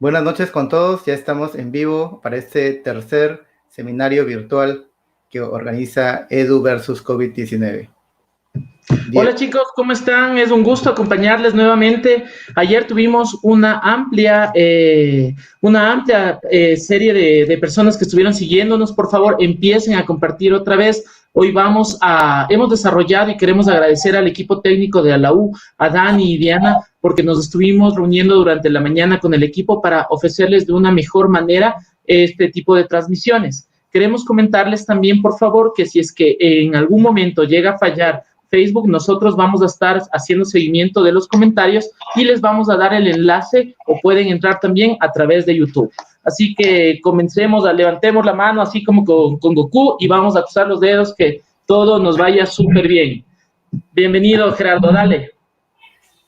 Buenas noches con todos, ya estamos en vivo para este tercer seminario virtual que organiza Edu versus COVID-19. Hola chicos, ¿cómo están? Es un gusto acompañarles nuevamente. Ayer tuvimos una amplia serie de personas que estuvieron siguiéndonos. Por favor, empiecen a compartir otra vez. Hoy hemos desarrollado y queremos agradecer al equipo técnico de la U, a Dani y Diana, porque nos estuvimos reuniendo durante la mañana con el equipo para ofrecerles de una mejor manera este tipo de transmisiones. Queremos comentarles también, por favor, que si es que en algún momento llega a fallar Facebook, nosotros vamos a estar haciendo seguimiento de los comentarios y les vamos a dar el enlace o pueden entrar también a través de YouTube. Así que levantemos la mano así como con Goku y vamos a cruzar los dedos que todo nos vaya súper bien. Bienvenido, Gerardo, dale.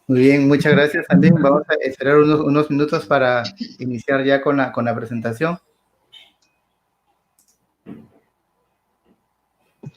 Muy bien, muchas gracias también. Vamos a esperar unos minutos para iniciar ya con la presentación.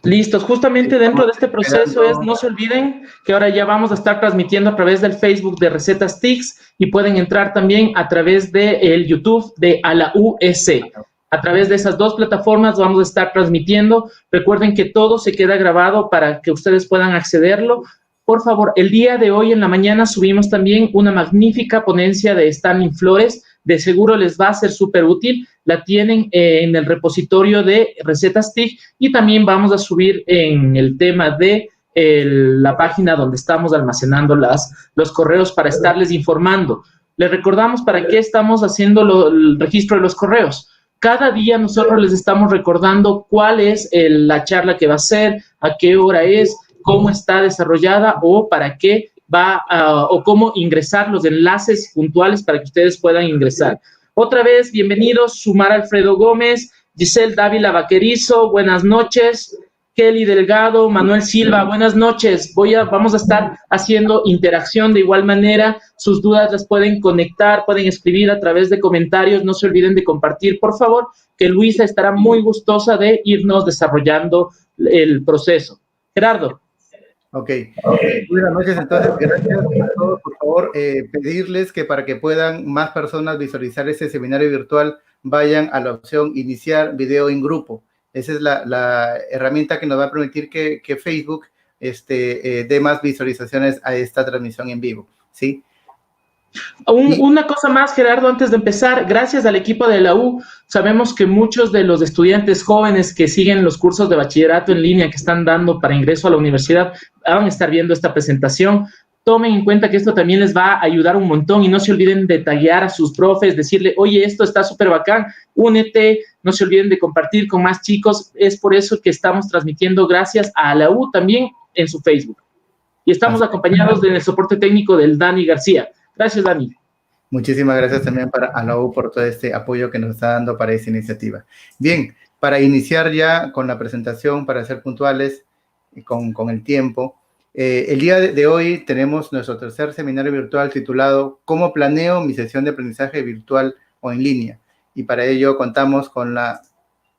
Listos, justamente dentro de este proceso no se olviden que ahora ya vamos a estar transmitiendo a través del Facebook de Recetas TICS y pueden entrar también a través del YouTube de A la UEC. A través de esas dos plataformas vamos a estar transmitiendo. Recuerden que todo se queda grabado para que ustedes puedan accederlo. Por favor, el día de hoy en la mañana subimos también una magnífica ponencia de Stanley Flores. De seguro les va a ser súper útil. La tienen en el repositorio de Recetas TIC y también vamos a subir en el tema de la página donde estamos almacenando los correos para estarles informando. Les recordamos para qué estamos haciendo el registro de los correos. Cada día nosotros les estamos recordando cuál es la charla que va a ser, a qué hora es, cómo está desarrollada o para qué o cómo ingresar los enlaces puntuales para que ustedes puedan ingresar. Otra vez, bienvenidos, Sumar Alfredo Gómez, Giselle Dávila Vaquerizo, buenas noches, Kelly Delgado, Manuel Silva, buenas noches. Vamos a estar haciendo interacción de igual manera, sus dudas las pueden conectar, pueden escribir a través de comentarios, no se olviden de compartir, por favor, que Luisa estará muy gustosa de irnos desarrollando el proceso. Gerardo. Ok. Buenas noches, entonces, gracias a todos. Por favor, pedirles que para que puedan más personas visualizar este seminario virtual, vayan a la opción iniciar video en grupo. Esa es la herramienta que nos va a permitir que Facebook dé más visualizaciones a esta transmisión en vivo, ¿sí? Una cosa más, Gerardo, antes de empezar, gracias al equipo de la U, sabemos que muchos de los estudiantes jóvenes que siguen los cursos de bachillerato en línea que están dando para ingreso a la universidad van a estar viendo esta presentación. Tomen en cuenta que esto también les va a ayudar un montón y no se olviden de taguear a sus profes, decirle, oye, esto está súper bacán, únete, no se olviden de compartir con más chicos. Es por eso que estamos transmitiendo gracias a la U también en su Facebook. Y estamos acompañados del soporte técnico del Dani García. Gracias, Dani. Muchísimas gracias también a la U por todo este apoyo que nos está dando para esta iniciativa. Bien, para iniciar ya con la presentación, para ser puntuales con el tiempo, el día de hoy tenemos nuestro tercer seminario virtual titulado ¿Cómo planeo mi sesión de aprendizaje virtual o en línea? Y para ello contamos con la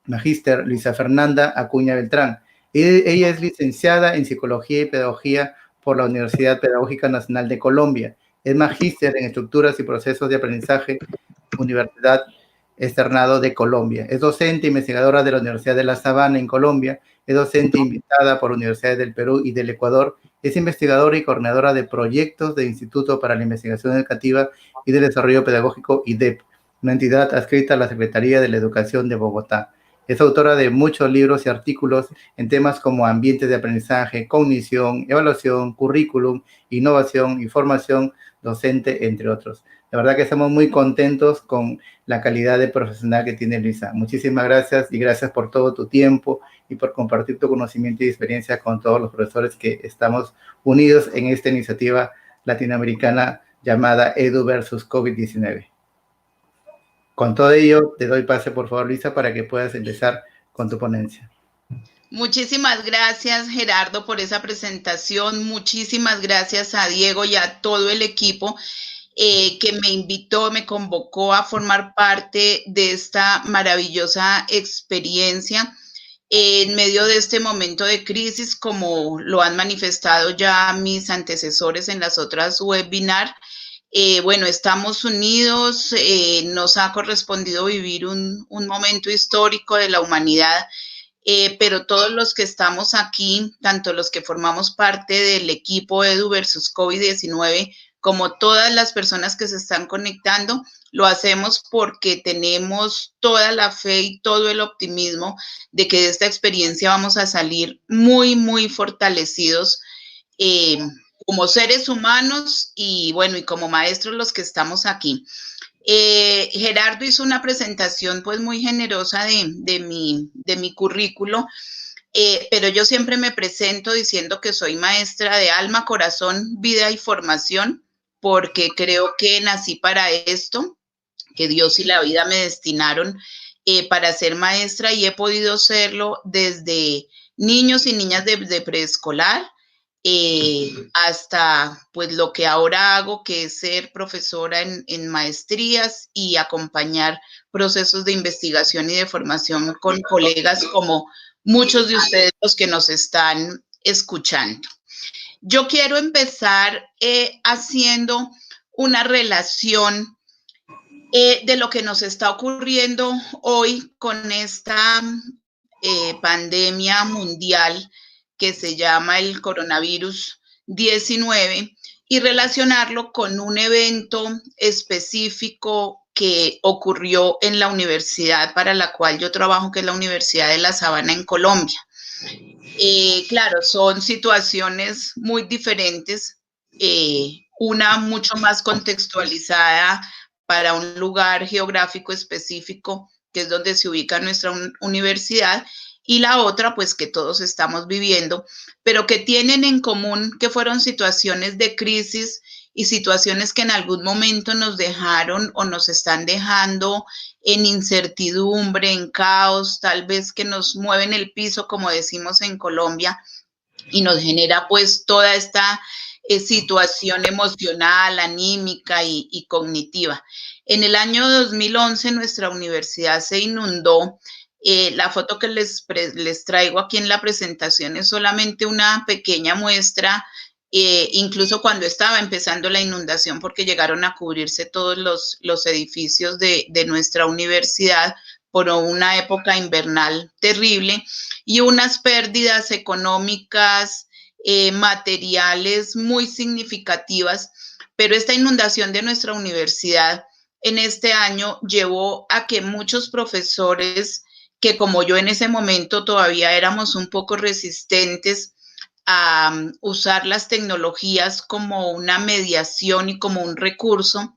magíster Luisa Fernanda Acuña Beltrán. Ella es licenciada en Psicología y Pedagogía por la Universidad Pedagógica Nacional de Colombia. Es magíster en Estructuras y Procesos de Aprendizaje, Universidad Externado de Colombia. Es docente e investigadora de la Universidad de La Sabana en Colombia. Es docente invitada por universidades del Perú y del Ecuador. Es investigadora y coordinadora de proyectos del Instituto para la Investigación Educativa y del Desarrollo Pedagógico, IDEP, una entidad adscrita a la Secretaría de la Educación de Bogotá. Es autora de muchos libros y artículos en temas como ambientes de aprendizaje, cognición, evaluación, currículum, innovación y formación docente, entre otros. La verdad que estamos muy contentos con la calidad de profesional que tiene Luisa. Muchísimas gracias y gracias por todo tu tiempo y por compartir tu conocimiento y experiencia con todos los profesores que estamos unidos en esta iniciativa latinoamericana llamada Edu versus COVID-19. Con todo ello, te doy pase, por favor, Luisa, para que puedas empezar con tu ponencia. Muchísimas gracias, Gerardo, por esa presentación. Muchísimas gracias a Diego y a todo el equipo que me invitó, me convocó a formar parte de esta maravillosa experiencia en medio de este momento de crisis, como lo han manifestado ya mis antecesores en las otras webinars. Bueno, estamos unidos, nos ha correspondido vivir un momento histórico de la humanidad, pero todos los que estamos aquí, tanto los que formamos parte del equipo Edu versus COVID-19, como todas las personas que se están conectando, lo hacemos porque tenemos toda la fe y todo el optimismo de que de esta experiencia vamos a salir muy, muy fortalecidos como seres humanos y bueno, y como maestros los que estamos aquí. Gerardo hizo una presentación pues muy generosa de mi currículo, pero yo siempre me presento diciendo que soy maestra de alma, corazón, vida y formación, porque creo que nací para esto, que Dios y la vida me destinaron para ser maestra y he podido serlo desde niños y niñas de preescolar, hasta pues lo que ahora hago, que es ser profesora en maestrías y acompañar procesos de investigación y de formación con colegas como muchos de ustedes los que nos están escuchando. Yo quiero empezar haciendo una relación de lo que nos está ocurriendo hoy con esta pandemia mundial que se llama el coronavirus 19 y relacionarlo con un evento específico que ocurrió en la universidad para la cual yo trabajo, que es la Universidad de La Sabana en Colombia. Claro, son situaciones muy diferentes, una mucho más contextualizada para un lugar geográfico específico, que es donde se ubica nuestra universidad, y la otra, pues que todos estamos viviendo, pero que tienen en común que fueron situaciones de crisis y situaciones que en algún momento nos dejaron o nos están dejando en incertidumbre, en caos, tal vez que nos mueven el piso, como decimos en Colombia, y nos genera pues toda esta situación emocional, anímica y cognitiva. En el año 2011 nuestra universidad se inundó. La foto que les traigo aquí en la presentación es solamente una pequeña muestra, incluso cuando estaba empezando la inundación, porque llegaron a cubrirse todos los edificios de nuestra universidad por una época invernal terrible y unas pérdidas económicas, materiales muy significativas, pero esta inundación de nuestra universidad en este año llevó a que muchos profesores, que como yo en ese momento todavía éramos un poco resistentes a usar las tecnologías como una mediación y como un recurso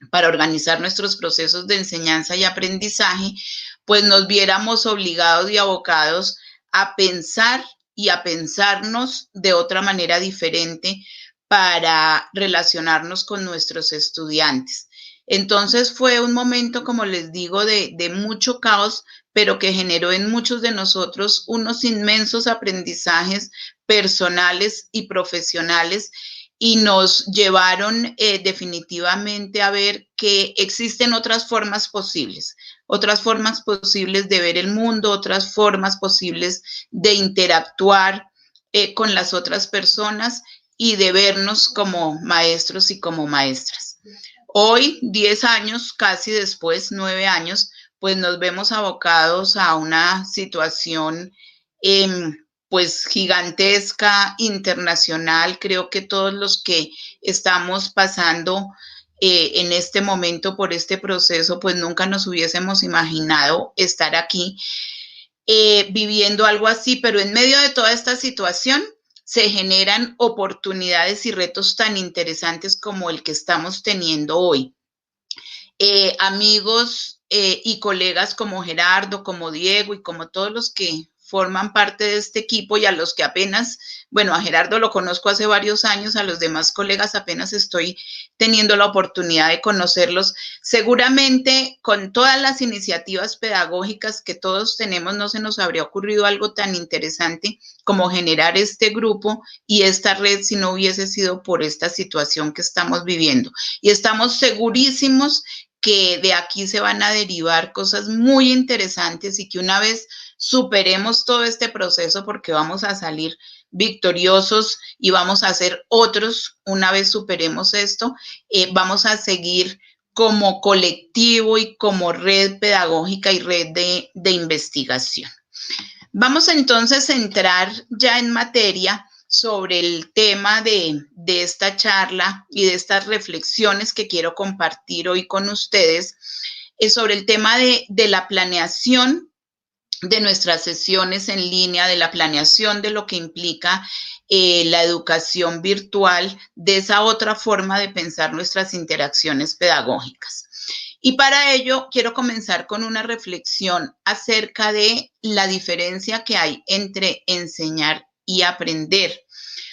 para organizar nuestros procesos de enseñanza y aprendizaje, pues nos viéramos obligados y abocados a pensar y a pensarnos de otra manera diferente para relacionarnos con nuestros estudiantes. Entonces fue un momento, como les digo, de mucho caos, pero que generó en muchos de nosotros unos inmensos aprendizajes personales y profesionales y nos llevaron definitivamente a ver que existen otras formas posibles de ver el mundo, otras formas posibles de interactuar con las otras personas y de vernos como maestros y como maestras. Hoy, 10 años, casi después, 9 años, pues nos vemos abocados a una situación pues gigantesca, internacional. Creo que todos los que estamos pasando en este momento por este proceso, pues nunca nos hubiésemos imaginado estar aquí viviendo algo así, pero en medio de toda esta situación se generan oportunidades y retos tan interesantes como el que estamos teniendo hoy. Amigos y colegas como Gerardo, como Diego y como todos los que forman parte de este equipo y a los que apenas, bueno, a Gerardo lo conozco hace varios años, a los demás colegas apenas estoy teniendo la oportunidad de conocerlos. Seguramente con todas las iniciativas pedagógicas que todos tenemos no se nos habría ocurrido algo tan interesante como generar este grupo y esta red si no hubiese sido por esta situación que estamos viviendo. Y estamos segurísimos que de aquí se van a derivar cosas muy interesantes y que una vez superemos todo este proceso, porque vamos a salir victoriosos y vamos a hacer otros una vez superemos esto. Vamos a seguir como colectivo y como red pedagógica y red de investigación. Vamos entonces a entrar ya en materia sobre el tema de esta charla y de estas reflexiones que quiero compartir hoy con ustedes, sobre el tema de la planeación de nuestras sesiones en línea, de la planeación de lo que implica la educación virtual, de esa otra forma de pensar nuestras interacciones pedagógicas. Y para ello quiero comenzar con una reflexión acerca de la diferencia que hay entre enseñar y aprender.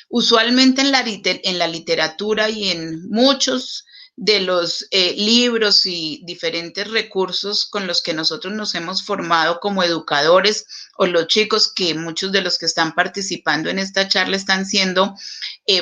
Usualmente en la literatura y en muchos de los libros y diferentes recursos con los que nosotros nos hemos formado como educadores, o los chicos que muchos de los que están participando en esta charla están siendo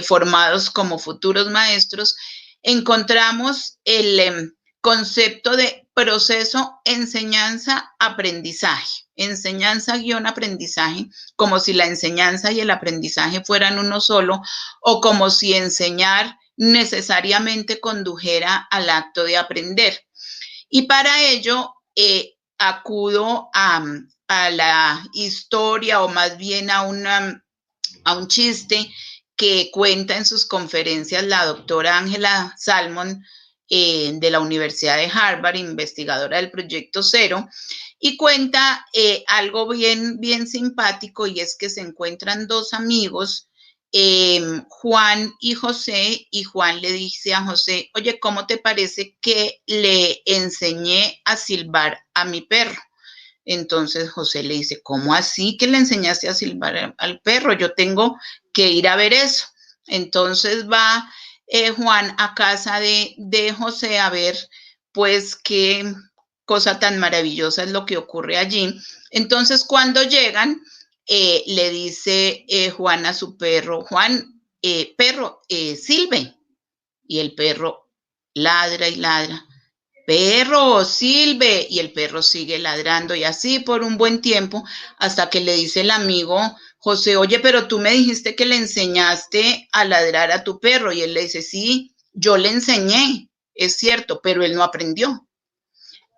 formados como futuros maestros, encontramos el concepto de proceso enseñanza-aprendizaje, enseñanza-aprendizaje, como si la enseñanza y el aprendizaje fueran uno solo, o como si enseñar necesariamente condujera al acto de aprender. Y para ello acudo a la historia, o más bien a un chiste que cuenta en sus conferencias la doctora Angela Salmon, de la Universidad de Harvard, investigadora del Proyecto Cero, y cuenta algo bien simpático, y es que se encuentran dos amigos, Juan y José, y Juan le dice a José: oye, ¿cómo te parece que le enseñé a silbar a mi perro? Entonces José le dice: ¿cómo así que le enseñaste a silbar al perro? Yo tengo que ir a ver eso. Entonces va Juan a casa de José a ver, pues, qué cosa tan maravillosa es lo que ocurre allí. Entonces, cuando llegan, le dice Juan a su perro: Juan, perro, silbe. Y el perro ladra y ladra: perro, silbe. Y el perro sigue ladrando, y así por un buen tiempo, hasta que le dice el amigo José: oye, pero tú me dijiste que le enseñaste a ladrar a tu perro. Y él le dice: sí, yo le enseñé, es cierto, pero él no aprendió.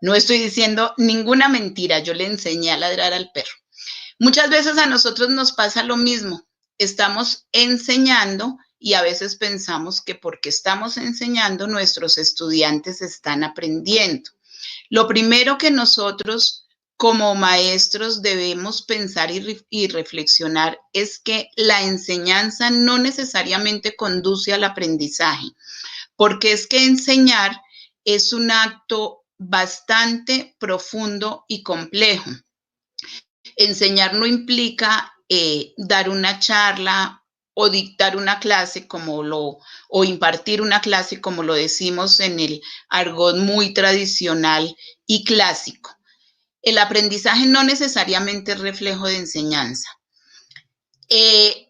No estoy diciendo ninguna mentira, yo le enseñé a ladrar al perro. Muchas veces a nosotros nos pasa lo mismo. Estamos enseñando y a veces pensamos que porque estamos enseñando, nuestros estudiantes están aprendiendo. Lo primero que nosotros como maestros debemos pensar y reflexionar es que la enseñanza no necesariamente conduce al aprendizaje, porque es que enseñar es un acto bastante profundo y complejo. Enseñar no implica dar una charla o dictar una clase o impartir una clase, como lo decimos en el argot muy tradicional y clásico. El aprendizaje no necesariamente es reflejo de enseñanza.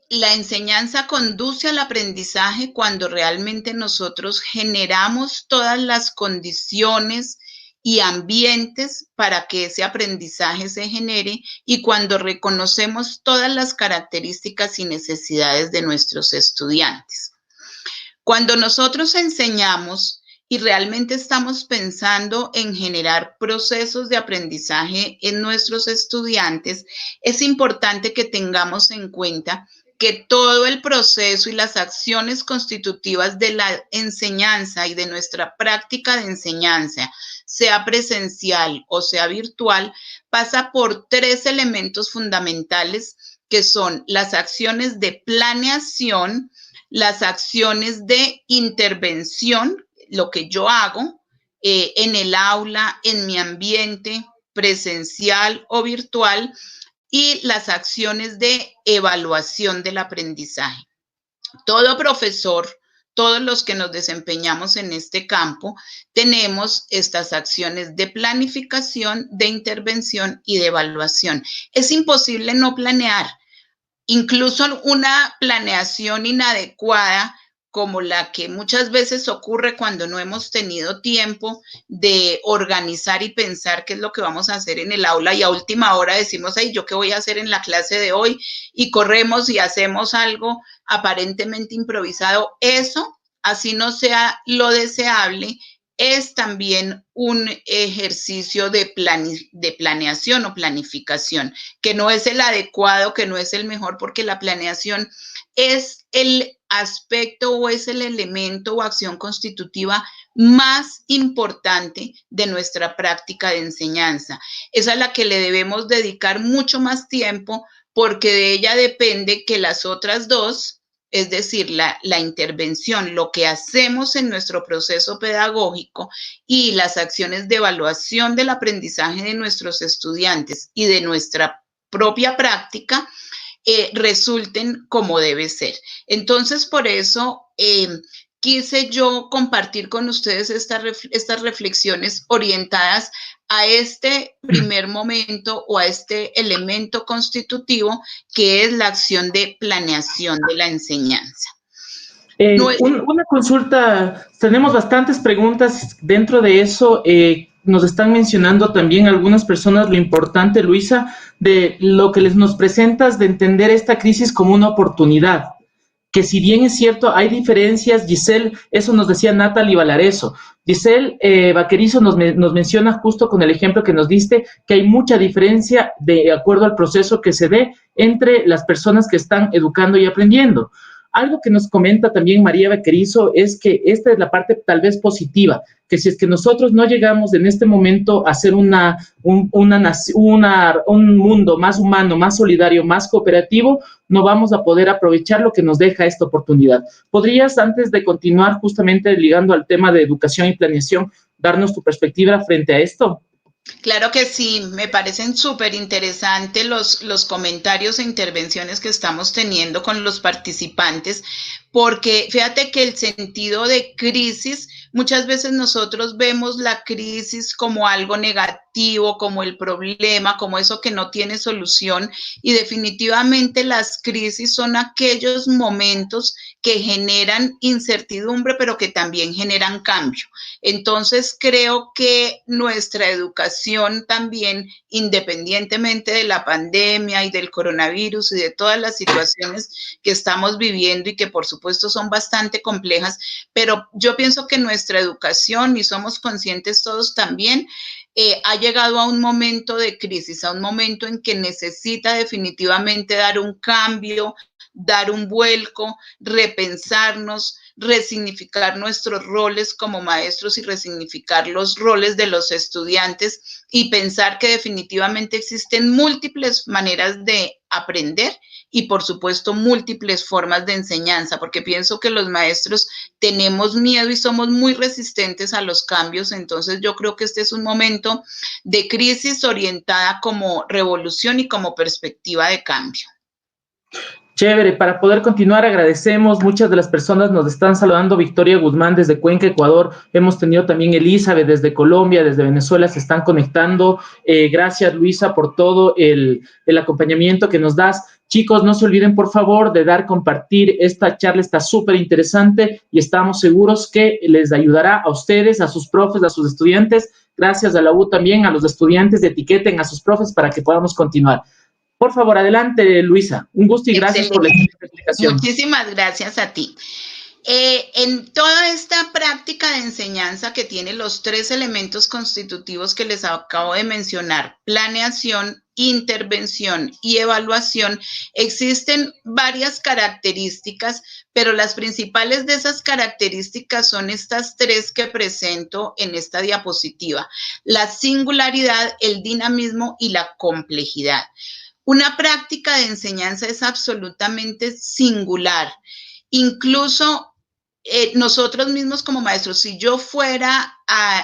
La enseñanza conduce al aprendizaje cuando realmente nosotros generamos todas las condiciones y ambientes para que ese aprendizaje se genere, y cuando reconocemos todas las características y necesidades de nuestros estudiantes. Cuando nosotros enseñamos y realmente estamos pensando en generar procesos de aprendizaje en nuestros estudiantes, es importante que tengamos en cuenta que todo el proceso y las acciones constitutivas de la enseñanza y de nuestra práctica de enseñanza, sea presencial o sea virtual, pasa por tres elementos fundamentales, que son las acciones de planeación, las acciones de intervención, lo que yo hago en el aula, en mi ambiente presencial o virtual, y las acciones de evaluación del aprendizaje. Todo profesor, todos los que nos desempeñamos en este campo, tenemos estas acciones de planificación, de intervención y de evaluación. Es imposible no planear. Incluso una planeación inadecuada como la que muchas veces ocurre cuando no hemos tenido tiempo de organizar y pensar qué es lo que vamos a hacer en el aula y a última hora decimos, ay, ¿yo qué voy a hacer en la clase de hoy? Y corremos y hacemos algo aparentemente improvisado. Eso, así no sea lo deseable, es también un ejercicio de planeación o planificación, que no es el adecuado, que no es el mejor, porque la planeación es el aspecto o es el elemento o acción constitutiva más importante de nuestra práctica de enseñanza. Es a la que le debemos dedicar mucho más tiempo porque de ella depende que las otras dos, es decir, la intervención, lo que hacemos en nuestro proceso pedagógico y las acciones de evaluación del aprendizaje de nuestros estudiantes y de nuestra propia práctica, resulten como debe ser. Entonces, por eso quise yo compartir con ustedes estas reflexiones orientadas a este primer momento o a este elemento constitutivo que es la acción de planeación de la enseñanza. Una consulta, tenemos bastantes preguntas dentro de eso. Nos están mencionando también algunas personas lo importante, Luisa, de lo que nos presentas de entender esta crisis como una oportunidad. Que si bien es cierto, hay diferencias, Giselle, eso nos decía Natalie Valareso. Giselle Vaquerizo nos menciona justo con el ejemplo que nos diste, que hay mucha diferencia de acuerdo al proceso que se ve entre las personas que están educando y aprendiendo. Algo que nos comenta también María Vaquerizo es que esta es la parte tal vez positiva, que si es que nosotros no llegamos en este momento a hacer un mundo más humano, más solidario, más cooperativo, no vamos a poder aprovechar lo que nos deja esta oportunidad. ¿Podrías, antes de continuar justamente ligando al tema de educación y planeación, darnos tu perspectiva frente a esto? Claro que sí, me parecen súper interesantes los comentarios e intervenciones que estamos teniendo con los participantes, porque fíjate que el sentido de crisis, muchas veces nosotros vemos la crisis como algo negativo, como el problema, como eso que no tiene solución, y definitivamente las crisis son aquellos momentos que generan incertidumbre, pero que también generan cambio. Entonces, creo que nuestra educación también, independientemente de la pandemia y del coronavirus y de todas las situaciones que estamos viviendo y que por supuesto son bastante complejas, pero yo pienso que nuestra educación, y somos conscientes todos también, ha llegado a un momento de crisis, a un momento en que necesita definitivamente dar un cambio, dar un vuelco, repensarnos, resignificar nuestros roles como maestros y resignificar los roles de los estudiantes y pensar que definitivamente existen múltiples maneras de aprender y, por supuesto, múltiples formas de enseñanza, porque pienso que los maestros tenemos miedo y somos muy resistentes a los cambios. Entonces, yo creo que este es un momento de crisis orientada como revolución y como perspectiva de cambio. Chévere, para poder continuar agradecemos, muchas de las personas nos están saludando, Victoria Guzmán desde Cuenca, Ecuador, hemos tenido también Elizabeth desde Colombia, desde Venezuela se están conectando, gracias Luisa por todo el acompañamiento que nos das. Chicos, no se olviden por favor de compartir esta charla, está súper interesante y estamos seguros que les ayudará a ustedes, a sus profes, a sus estudiantes, gracias a la U también, a los estudiantes, etiqueten a sus profes para que podamos continuar. Por favor, adelante, Luisa. Un gusto y gracias por la explicación. Muchísimas gracias a ti. En toda esta práctica de enseñanza que tiene los tres elementos constitutivos que les acabo de mencionar, planeación, intervención y evaluación, existen varias características, pero las principales de esas características son estas tres que presento en esta diapositiva: la singularidad, el dinamismo y la complejidad. Una práctica de enseñanza es absolutamente singular. Incluso nosotros mismos como maestros, si yo fuera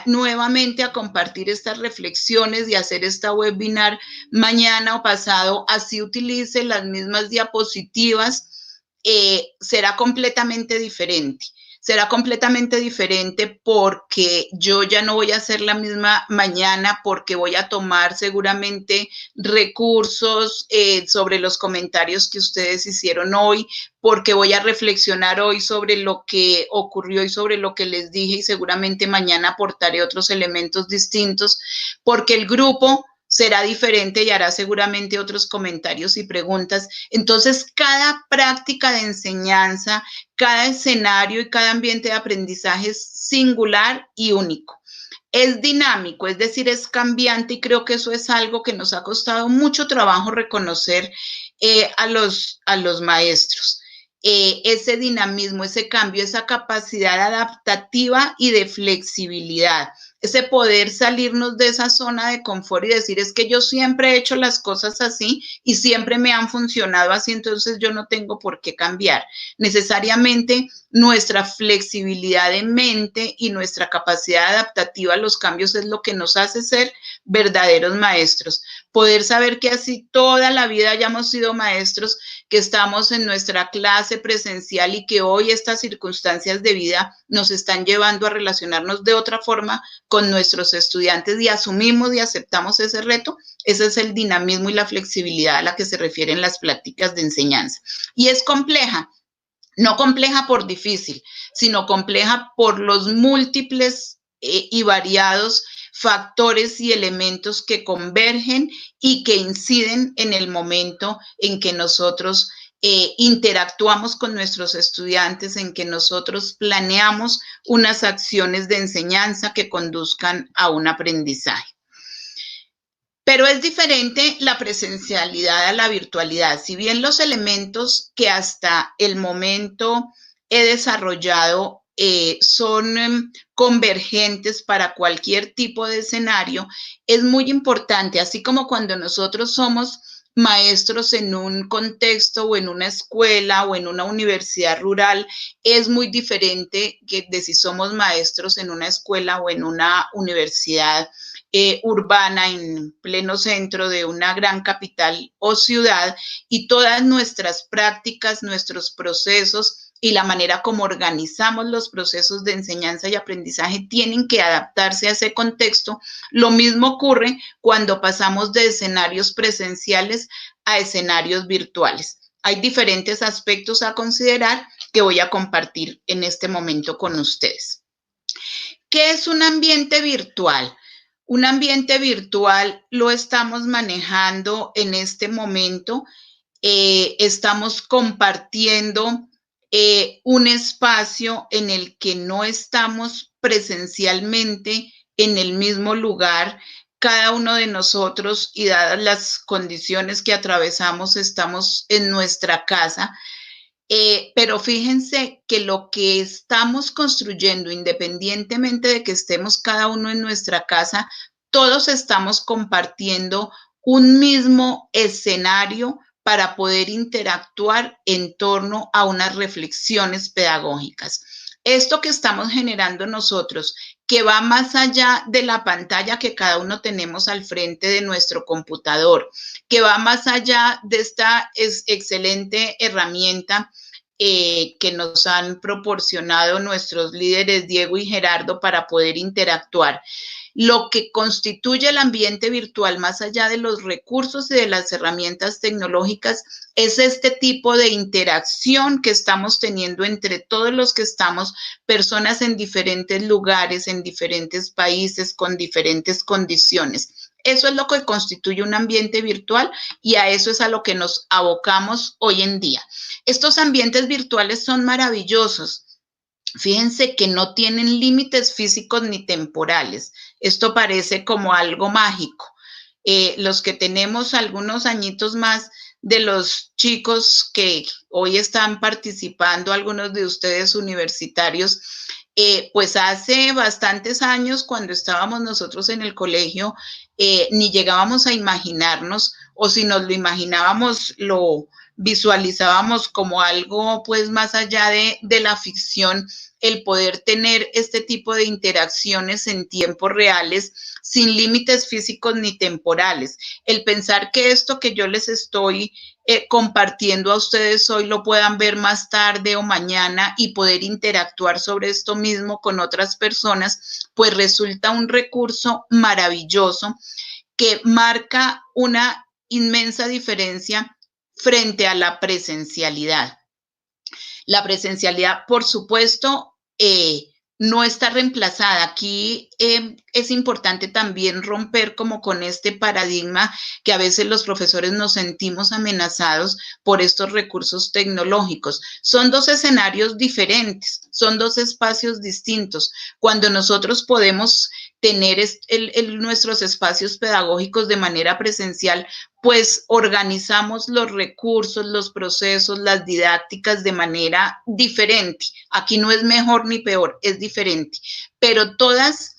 nuevamente a compartir estas reflexiones y hacer esta webinar mañana o pasado, así utilice las mismas diapositivas, será completamente diferente. será completamente diferente porque yo ya no voy a hacer la misma mañana, porque voy a tomar seguramente recursos sobre los comentarios que ustedes hicieron hoy, porque voy a reflexionar hoy sobre lo que ocurrió y sobre lo que les dije, y seguramente mañana aportaré otros elementos distintos, porque el grupo será diferente y hará seguramente otros comentarios y preguntas. Entonces, cada práctica de enseñanza, cada escenario y cada ambiente de aprendizaje es singular y único. Es dinámico, es decir, es cambiante, y creo que eso es algo que nos ha costado mucho trabajo reconocer a los maestros. Ese dinamismo, ese cambio, esa capacidad adaptativa y de flexibilidad, ese poder salirnos de esa zona de confort y decir, es que yo siempre he hecho las cosas así y siempre me han funcionado así, entonces yo no tengo por qué cambiar. Necesariamente nuestra flexibilidad de mente y nuestra capacidad adaptativa a los cambios es lo que nos hace ser verdaderos maestros. Poder saber que así toda la vida hayamos sido maestros, que estamos en nuestra clase presencial y que hoy estas circunstancias de vida nos están llevando a relacionarnos de otra forma con nuestros estudiantes, y asumimos y aceptamos ese reto. Ese es el dinamismo y la flexibilidad a la que se refieren las prácticas de enseñanza. Y es compleja, no compleja por difícil, sino compleja por los múltiples y variados factores y elementos que convergen y que inciden en el momento en que nosotros interactuamos con nuestros estudiantes, en que nosotros planeamos unas acciones de enseñanza que conduzcan a un aprendizaje. Pero es diferente la presencialidad a la virtualidad. Si bien los elementos que hasta el momento he desarrollado son convergentes para cualquier tipo de escenario, es muy importante, así como cuando nosotros somos maestros en un contexto o en una escuela o en una universidad rural, es muy diferente que de si somos maestros en una escuela o en una universidad urbana en pleno centro de una gran capital o ciudad, y todas nuestras prácticas, nuestros procesos y la manera como organizamos los procesos de enseñanza y aprendizaje tienen que adaptarse a ese contexto. Lo mismo ocurre cuando pasamos de escenarios presenciales a escenarios virtuales. Hay diferentes aspectos a considerar que voy a compartir en este momento con ustedes. ¿Qué es un ambiente virtual? Un ambiente virtual lo estamos manejando en este momento. Estamos compartiendo un espacio en el que no estamos presencialmente en el mismo lugar. Cada uno de nosotros, y dadas las condiciones que atravesamos, estamos en nuestra casa. Pero fíjense que lo que estamos construyendo, independientemente de que estemos cada uno en nuestra casa, todos estamos compartiendo un mismo escenario para poder interactuar en torno a unas reflexiones pedagógicas. Esto que estamos generando nosotros, que va más allá de la pantalla que cada uno tenemos al frente de nuestro computador, que va más allá de esta excelente herramienta que nos han proporcionado nuestros líderes Diego y Gerardo para poder interactuar. Lo que constituye el ambiente virtual, más allá de los recursos y de las herramientas tecnológicas, es este tipo de interacción que estamos teniendo entre todos los que estamos, personas en diferentes lugares, en diferentes países, con diferentes condiciones. Eso es lo que constituye un ambiente virtual, y a eso es a lo que nos abocamos hoy en día. Estos ambientes virtuales son maravillosos. Fíjense que no tienen límites físicos ni temporales. Esto parece como algo mágico. Los que tenemos algunos añitos más de los chicos que hoy están participando, algunos de ustedes universitarios, pues hace bastantes años, cuando estábamos nosotros en el colegio, ni llegábamos a imaginarnos, o si nos lo imaginábamos, lo visualizábamos como algo pues más allá de la ficción, el poder tener este tipo de interacciones en tiempos reales, sin límites físicos ni temporales. El pensar que esto que yo les estoy compartiendo a ustedes hoy lo puedan ver más tarde o mañana y poder interactuar sobre esto mismo con otras personas, pues resulta un recurso maravilloso que marca una inmensa diferencia frente a la presencialidad. La presencialidad, por supuesto, no está reemplazada. Aquí es importante también romper como con este paradigma que a veces los profesores nos sentimos amenazados por estos recursos tecnológicos. Son dos escenarios diferentes, son dos espacios distintos. Cuando nosotros podemos tener nuestros espacios pedagógicos de manera presencial, pues organizamos los recursos, los procesos, las didácticas de manera diferente. Aquí no es mejor ni peor, es diferente. Pero todas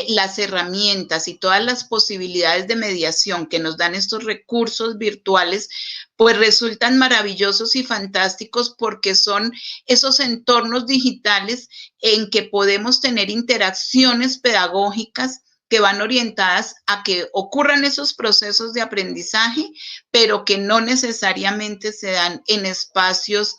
las herramientas y todas las posibilidades de mediación que nos dan estos recursos virtuales, pues resultan maravillosos y fantásticos porque son esos entornos digitales en que podemos tener interacciones pedagógicas que van orientadas a que ocurran esos procesos de aprendizaje, pero que no necesariamente se dan en espacios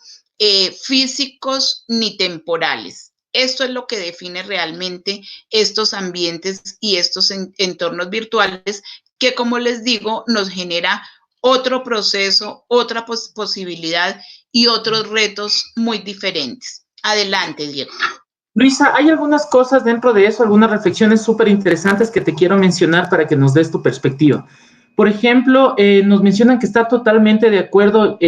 físicos ni temporales. Esto es lo que define realmente estos ambientes y estos entornos virtuales que, como les digo, nos genera otro proceso, otra posibilidad y otros retos muy diferentes. Adelante, Diego. Luisa, hay algunas cosas dentro de eso, algunas reflexiones súper interesantes que te quiero mencionar para que nos des tu perspectiva. Por ejemplo, nos mencionan que está totalmente de acuerdo,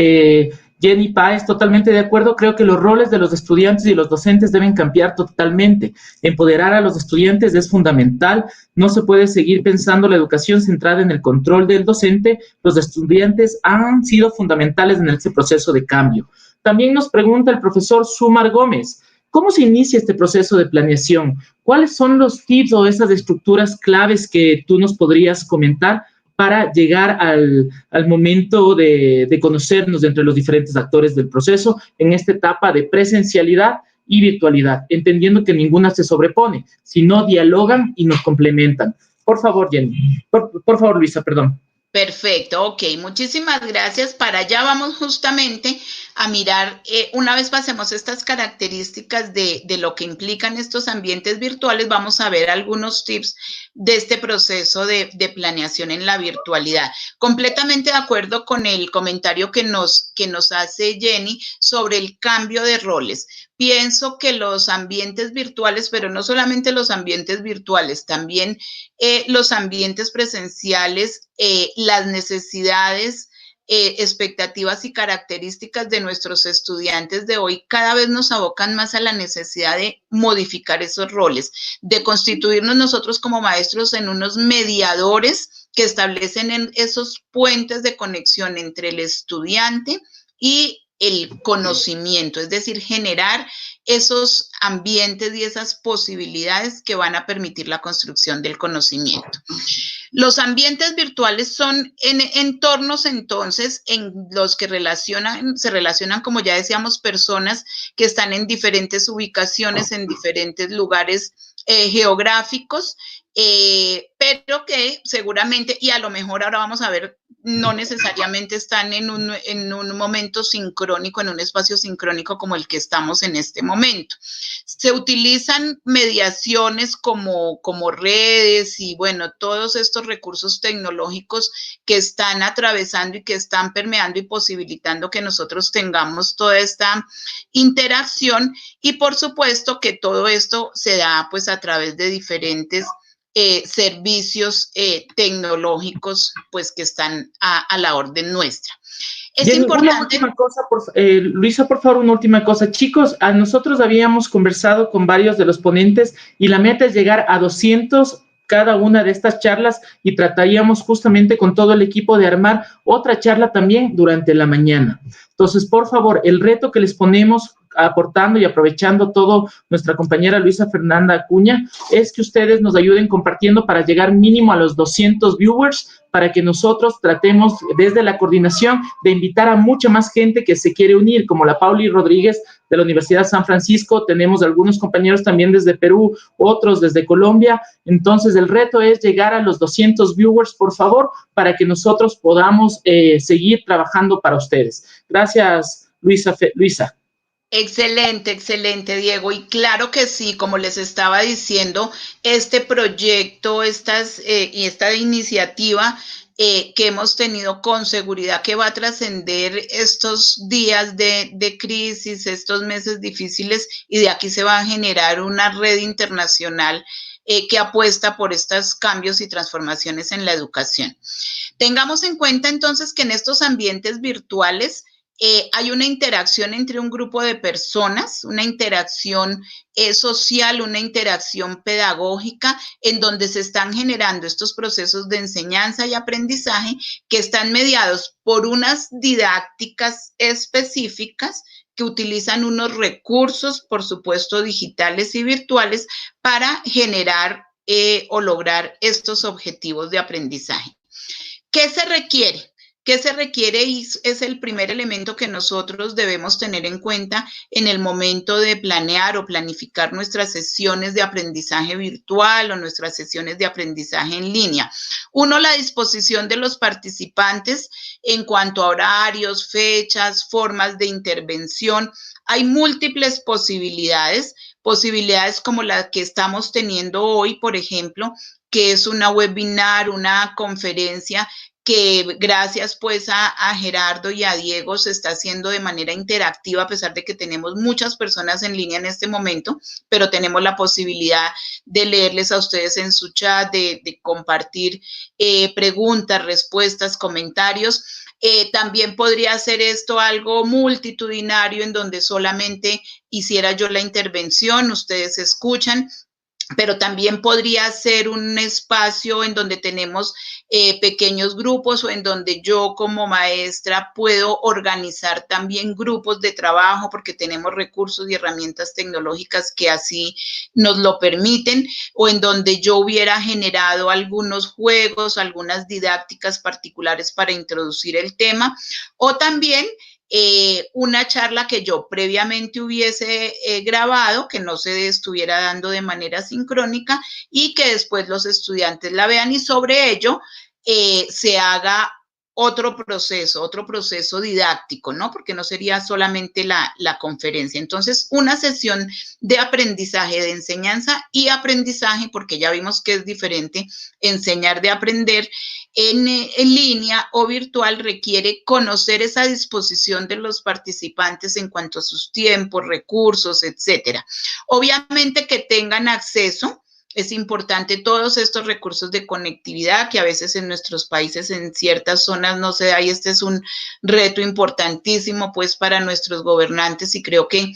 Jenny Páez, totalmente de acuerdo. Creo que los roles de los estudiantes y los docentes deben cambiar totalmente. Empoderar a los estudiantes es fundamental. No se puede seguir pensando la educación centrada en el control del docente. Los estudiantes han sido fundamentales en ese proceso de cambio. También nos pregunta el profesor Sumar Gómez, ¿cómo se inicia este proceso de planeación? ¿Cuáles son los tips o esas estructuras claves que tú nos podrías comentar para llegar al momento de conocernos entre los diferentes actores del proceso en esta etapa de presencialidad y virtualidad, entendiendo que ninguna se sobrepone, sino dialogan y nos complementan? Por favor, Jenny. Por favor, Luisa, perdón. Perfecto, ok, muchísimas gracias. Para allá vamos justamente a mirar, una vez pasemos estas características de lo que implican estos ambientes virtuales, vamos a ver algunos tips de este proceso de planeación en la virtualidad. Completamente de acuerdo con el comentario que nos hace Jenny sobre el cambio de roles. Pienso que los ambientes virtuales, pero no solamente los ambientes virtuales, también los ambientes presenciales, las necesidades, expectativas y características de nuestros estudiantes de hoy cada vez nos abocan más a la necesidad de modificar esos roles, de constituirnos nosotros como maestros en unos mediadores que establecen esos puentes de conexión entre el estudiante y el conocimiento, es decir, generar esos ambientes y esas posibilidades que van a permitir la construcción del conocimiento. Los ambientes virtuales son entornos, entonces, en los que se relacionan, como ya decíamos, personas que están en diferentes ubicaciones, en diferentes lugares geográficos, pero que seguramente, y a lo mejor ahora vamos a ver, no necesariamente están en un momento sincrónico, en un espacio sincrónico como el que estamos en este momento. Se utilizan mediaciones como redes y, bueno, todos estos recursos tecnológicos que están atravesando y que están permeando y posibilitando que nosotros tengamos toda esta interacción, y por supuesto que todo esto se da pues a través de diferentes servicios tecnológicos pues que están a la orden nuestra. Es Jenny, importante. Una última cosa, Luisa, por favor, una última cosa. Chicos, nosotros habíamos conversado con varios de los ponentes y la meta es llegar a 200 cada una de estas charlas, y trataríamos justamente con todo el equipo de armar otra charla también durante la mañana. Entonces, por favor, el reto que les ponemos, aportando y aprovechando todo nuestra compañera Luisa Fernanda Acuña, es que ustedes nos ayuden compartiendo para llegar mínimo a los 200 viewers, para que nosotros tratemos desde la coordinación de invitar a mucha más gente que se quiere unir, como la Pauli Rodríguez de la Universidad San Francisco, tenemos algunos compañeros también desde Perú, otros desde Colombia. Entonces, el reto es llegar a los 200 viewers, por favor, para que nosotros podamos seguir trabajando para ustedes. Gracias, Luisa. Excelente, excelente, Diego. Y claro que sí, como les estaba diciendo, este proyecto, y esta iniciativa que hemos tenido con seguridad que va a trascender estos días de crisis, estos meses difíciles, y de aquí se va a generar una red internacional que apuesta por estos cambios y transformaciones en la educación. Tengamos en cuenta entonces que en estos ambientes virtuales hay una interacción entre un grupo de personas, una interacción social, una interacción pedagógica, en donde se están generando estos procesos de enseñanza y aprendizaje que están mediados por unas didácticas específicas que utilizan unos recursos, por supuesto, digitales y virtuales para generar o lograr estos objetivos de aprendizaje. ¿Qué se requiere? ¿Qué se requiere? Y es el primer elemento que nosotros debemos tener en cuenta en el momento de planear o planificar nuestras sesiones de aprendizaje virtual o nuestras sesiones de aprendizaje en línea. Uno, la disposición de los participantes en cuanto a horarios, fechas, formas de intervención. Hay múltiples posibilidades como la que estamos teniendo hoy, por ejemplo, que es una webinar, una conferencia que gracias pues a Gerardo y a Diego se está haciendo de manera interactiva, a pesar de que tenemos muchas personas en línea en este momento, pero tenemos la posibilidad de leerles a ustedes en su chat, de compartir preguntas, respuestas, comentarios. También podría ser esto algo multitudinario en donde solamente hiciera yo la intervención, ustedes escuchan, pero también podría ser un espacio en donde tenemos pequeños grupos o en donde yo como maestra puedo organizar también grupos de trabajo porque tenemos recursos y herramientas tecnológicas que así nos lo permiten, o en donde yo hubiera generado algunos juegos, algunas didácticas particulares para introducir el tema, o también una charla que yo previamente hubiese grabado, que no se estuviera dando de manera sincrónica y que después los estudiantes la vean y sobre ello se haga otro proceso didáctico, ¿no? Porque no sería solamente la conferencia. Entonces, una sesión de aprendizaje, de enseñanza y aprendizaje, porque ya vimos que es diferente enseñar de aprender en línea o virtual, requiere conocer esa disposición de los participantes en cuanto a sus tiempos, recursos, etcétera. Obviamente que tengan acceso. Es importante todos estos recursos de conectividad que a veces en nuestros países, en ciertas zonas no se da, y este es un reto importantísimo pues para nuestros gobernantes, y creo que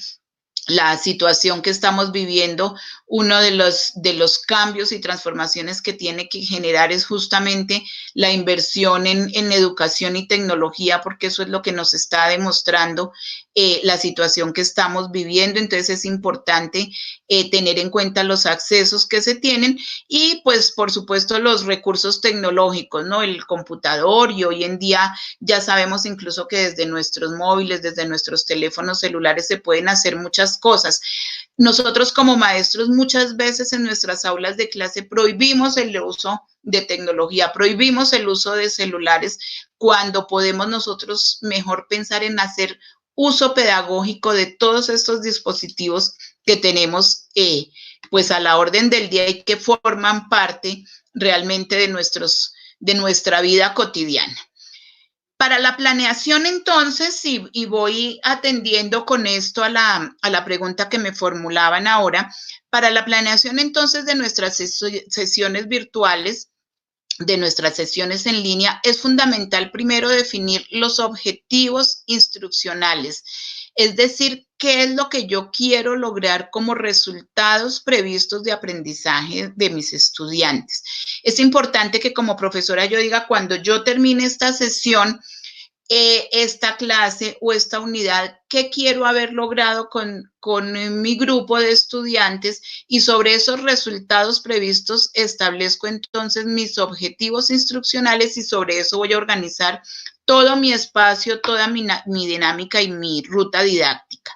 la situación que estamos viviendo, uno de los cambios y transformaciones que tiene que generar es justamente la inversión en educación y tecnología, porque eso es lo que nos está demostrando la situación que estamos viviendo. Entonces es importante tener en cuenta los accesos que se tienen y pues por supuesto los recursos tecnológicos, ¿no? El computador, y hoy en día ya sabemos incluso que desde nuestros móviles, desde nuestros teléfonos celulares se pueden hacer muchas cosas. Nosotros como maestros muchas veces en nuestras aulas de clase prohibimos el uso de tecnología, prohibimos el uso de celulares, cuando podemos nosotros mejor pensar en hacer uso pedagógico de todos estos dispositivos que tenemos pues a la orden del día y que forman parte realmente de nuestra vida cotidiana. Para la planeación, entonces, y voy atendiendo con esto a la pregunta que me formulaban ahora, para la planeación, entonces, de nuestras sesiones virtuales, de nuestras sesiones en línea, es fundamental primero definir los objetivos instruccionales, es decir, qué es lo que yo quiero lograr como resultados previstos de aprendizaje de mis estudiantes. Es importante que como profesora yo diga, cuando yo termine esta sesión, esta clase o esta unidad, qué quiero haber logrado con mi grupo de estudiantes, y sobre esos resultados previstos establezco entonces mis objetivos instruccionales y sobre eso voy a organizar todo mi espacio, toda mi dinámica y mi ruta didáctica.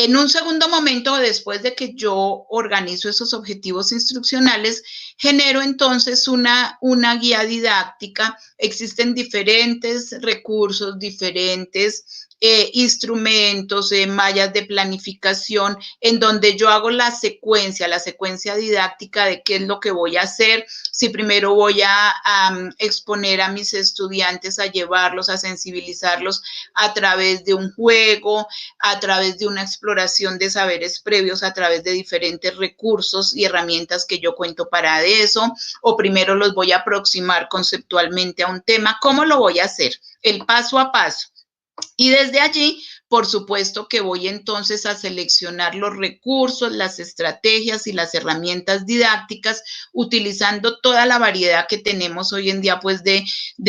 En un segundo momento, después de que yo organizo esos objetivos instruccionales, genero entonces una guía didáctica. Existen diferentes recursos, diferentes instrumentos, mallas de planificación, en donde yo hago la secuencia didáctica de qué es lo que voy a hacer. Si primero voy a exponer a mis estudiantes, a llevarlos, a sensibilizarlos a través de un juego, a través de una exploración de saberes previos, a través de diferentes recursos y herramientas que yo cuento para eso, o primero los voy a aproximar conceptualmente a un tema. ¿Cómo lo voy a hacer? El paso a paso. Y desde allí, por supuesto que voy entonces a seleccionar los recursos, las estrategias y las herramientas didácticas, utilizando toda la variedad que tenemos hoy en día, pues de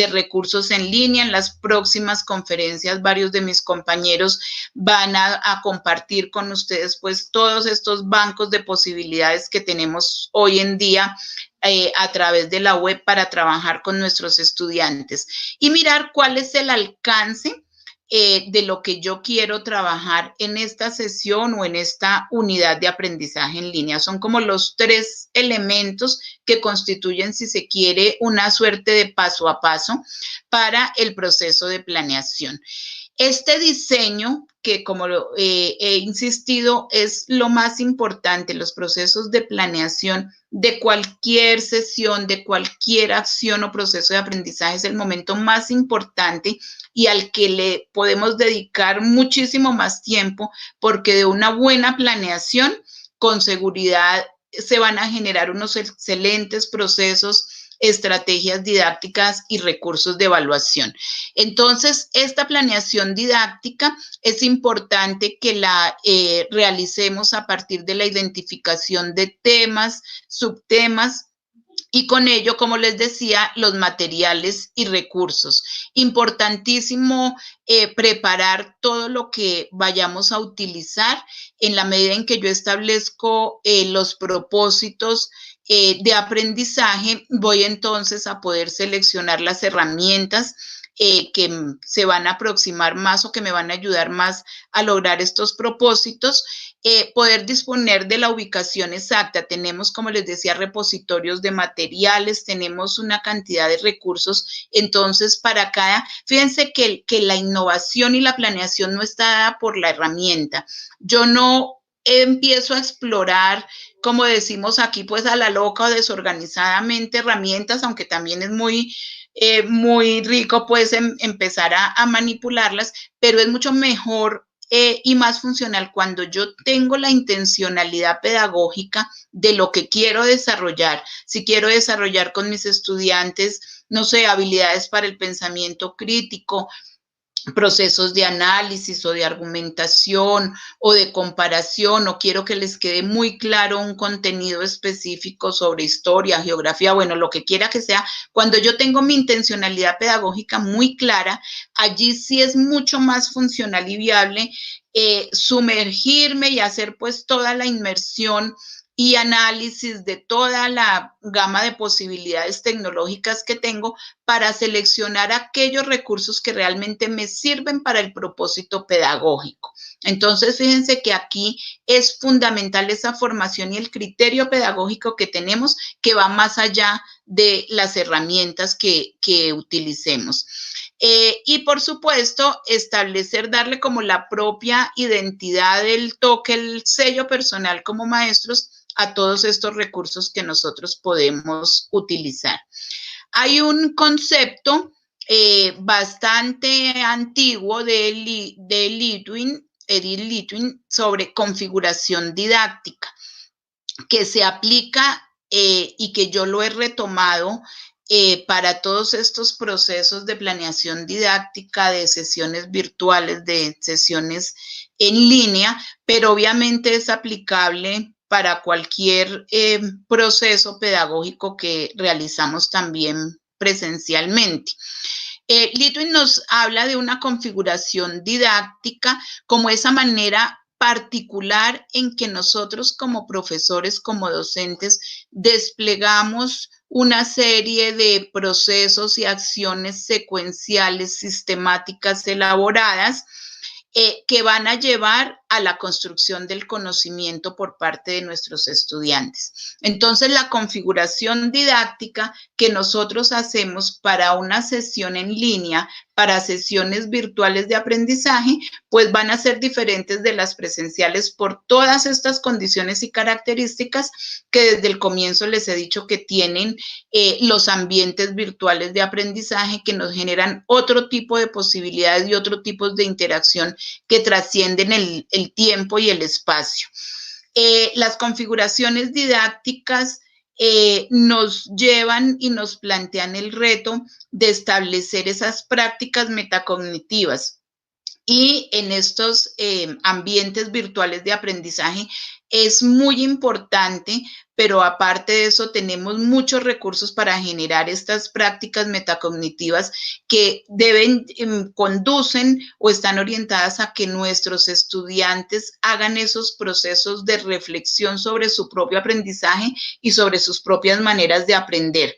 recursos en línea. En las próximas conferencias, varios de mis compañeros van a compartir con ustedes, pues, todos estos bancos de posibilidades que tenemos hoy en día a través de la web para trabajar con nuestros estudiantes y mirar cuál es el alcance de lo que yo quiero trabajar en esta sesión o en esta unidad de aprendizaje en línea. Son como los 3 elementos que constituyen, si se quiere, una suerte de paso a paso para el proceso de planeación. Este diseño, que como he insistido, es lo más importante, los procesos de planeación de cualquier sesión, de cualquier acción o proceso de aprendizaje, es el momento más importante y al que le podemos dedicar muchísimo más tiempo, porque de una buena planeación, con seguridad, se van a generar unos excelentes procesos, estrategias didácticas y recursos de evaluación. Entonces, esta planeación didáctica es importante que la realicemos a partir de la identificación de temas, subtemas, y con ello, como les decía, los materiales y recursos. Importantísimo preparar todo lo que vayamos a utilizar en la medida en que yo establezco los propósitos de aprendizaje. Voy entonces a poder seleccionar las herramientas que se van a aproximar más o que me van a ayudar más a lograr estos propósitos. Poder disponer de la ubicación exacta. Tenemos, como les decía, repositorios de materiales, tenemos una cantidad de recursos. Entonces, para cada, fíjense que la innovación y la planeación no está dada por la herramienta. Yo no empiezo a explorar, como decimos aquí, pues a la loca o desorganizadamente herramientas, aunque también es muy rico pues empezar a manipularlas, pero es mucho mejor y más funcional cuando yo tengo la intencionalidad pedagógica de lo que quiero desarrollar. Si quiero desarrollar con mis estudiantes, no sé, habilidades para el pensamiento crítico, procesos de análisis o de argumentación o de comparación, o quiero que les quede muy claro un contenido específico sobre historia, geografía, bueno, lo que quiera que sea, cuando yo tengo mi intencionalidad pedagógica muy clara, allí sí es mucho más funcional y viable sumergirme y hacer pues toda la inmersión y análisis de toda la gama de posibilidades tecnológicas que tengo para seleccionar aquellos recursos que realmente me sirven para el propósito pedagógico. Entonces, fíjense que aquí es fundamental esa formación y el criterio pedagógico que tenemos, que va más allá de las herramientas que utilicemos. Y por supuesto, darle como la propia identidad, el toque, el sello personal como maestros a todos estos recursos que nosotros podemos utilizar. Hay un concepto bastante antiguo de Edith Litwin sobre configuración didáctica, que se aplica y que yo lo he retomado para todos estos procesos de planeación didáctica, de sesiones virtuales, de sesiones en línea, pero obviamente es aplicable para cualquier proceso pedagógico que realizamos también presencialmente. Litwin nos habla de una configuración didáctica como esa manera particular en que nosotros como profesores, como docentes, desplegamos una serie de procesos y acciones secuenciales, sistemáticas, elaboradas, que van a llevar a la construcción del conocimiento por parte de nuestros estudiantes. Entonces, la configuración didáctica que nosotros hacemos para una sesión en línea, para sesiones virtuales de aprendizaje, pues van a ser diferentes de las presenciales por todas estas condiciones y características que desde el comienzo les he dicho que tienen los ambientes virtuales de aprendizaje, que nos generan otro tipo de posibilidades y otro tipo de interacción que trascienden el tiempo y el espacio. Las configuraciones didácticas nos llevan y nos plantean el reto de establecer esas prácticas metacognitivas. Y en estos ambientes virtuales de aprendizaje es muy importante, pero aparte de eso tenemos muchos recursos para generar estas prácticas metacognitivas que conducen o están orientadas a que nuestros estudiantes hagan esos procesos de reflexión sobre su propio aprendizaje y sobre sus propias maneras de aprender.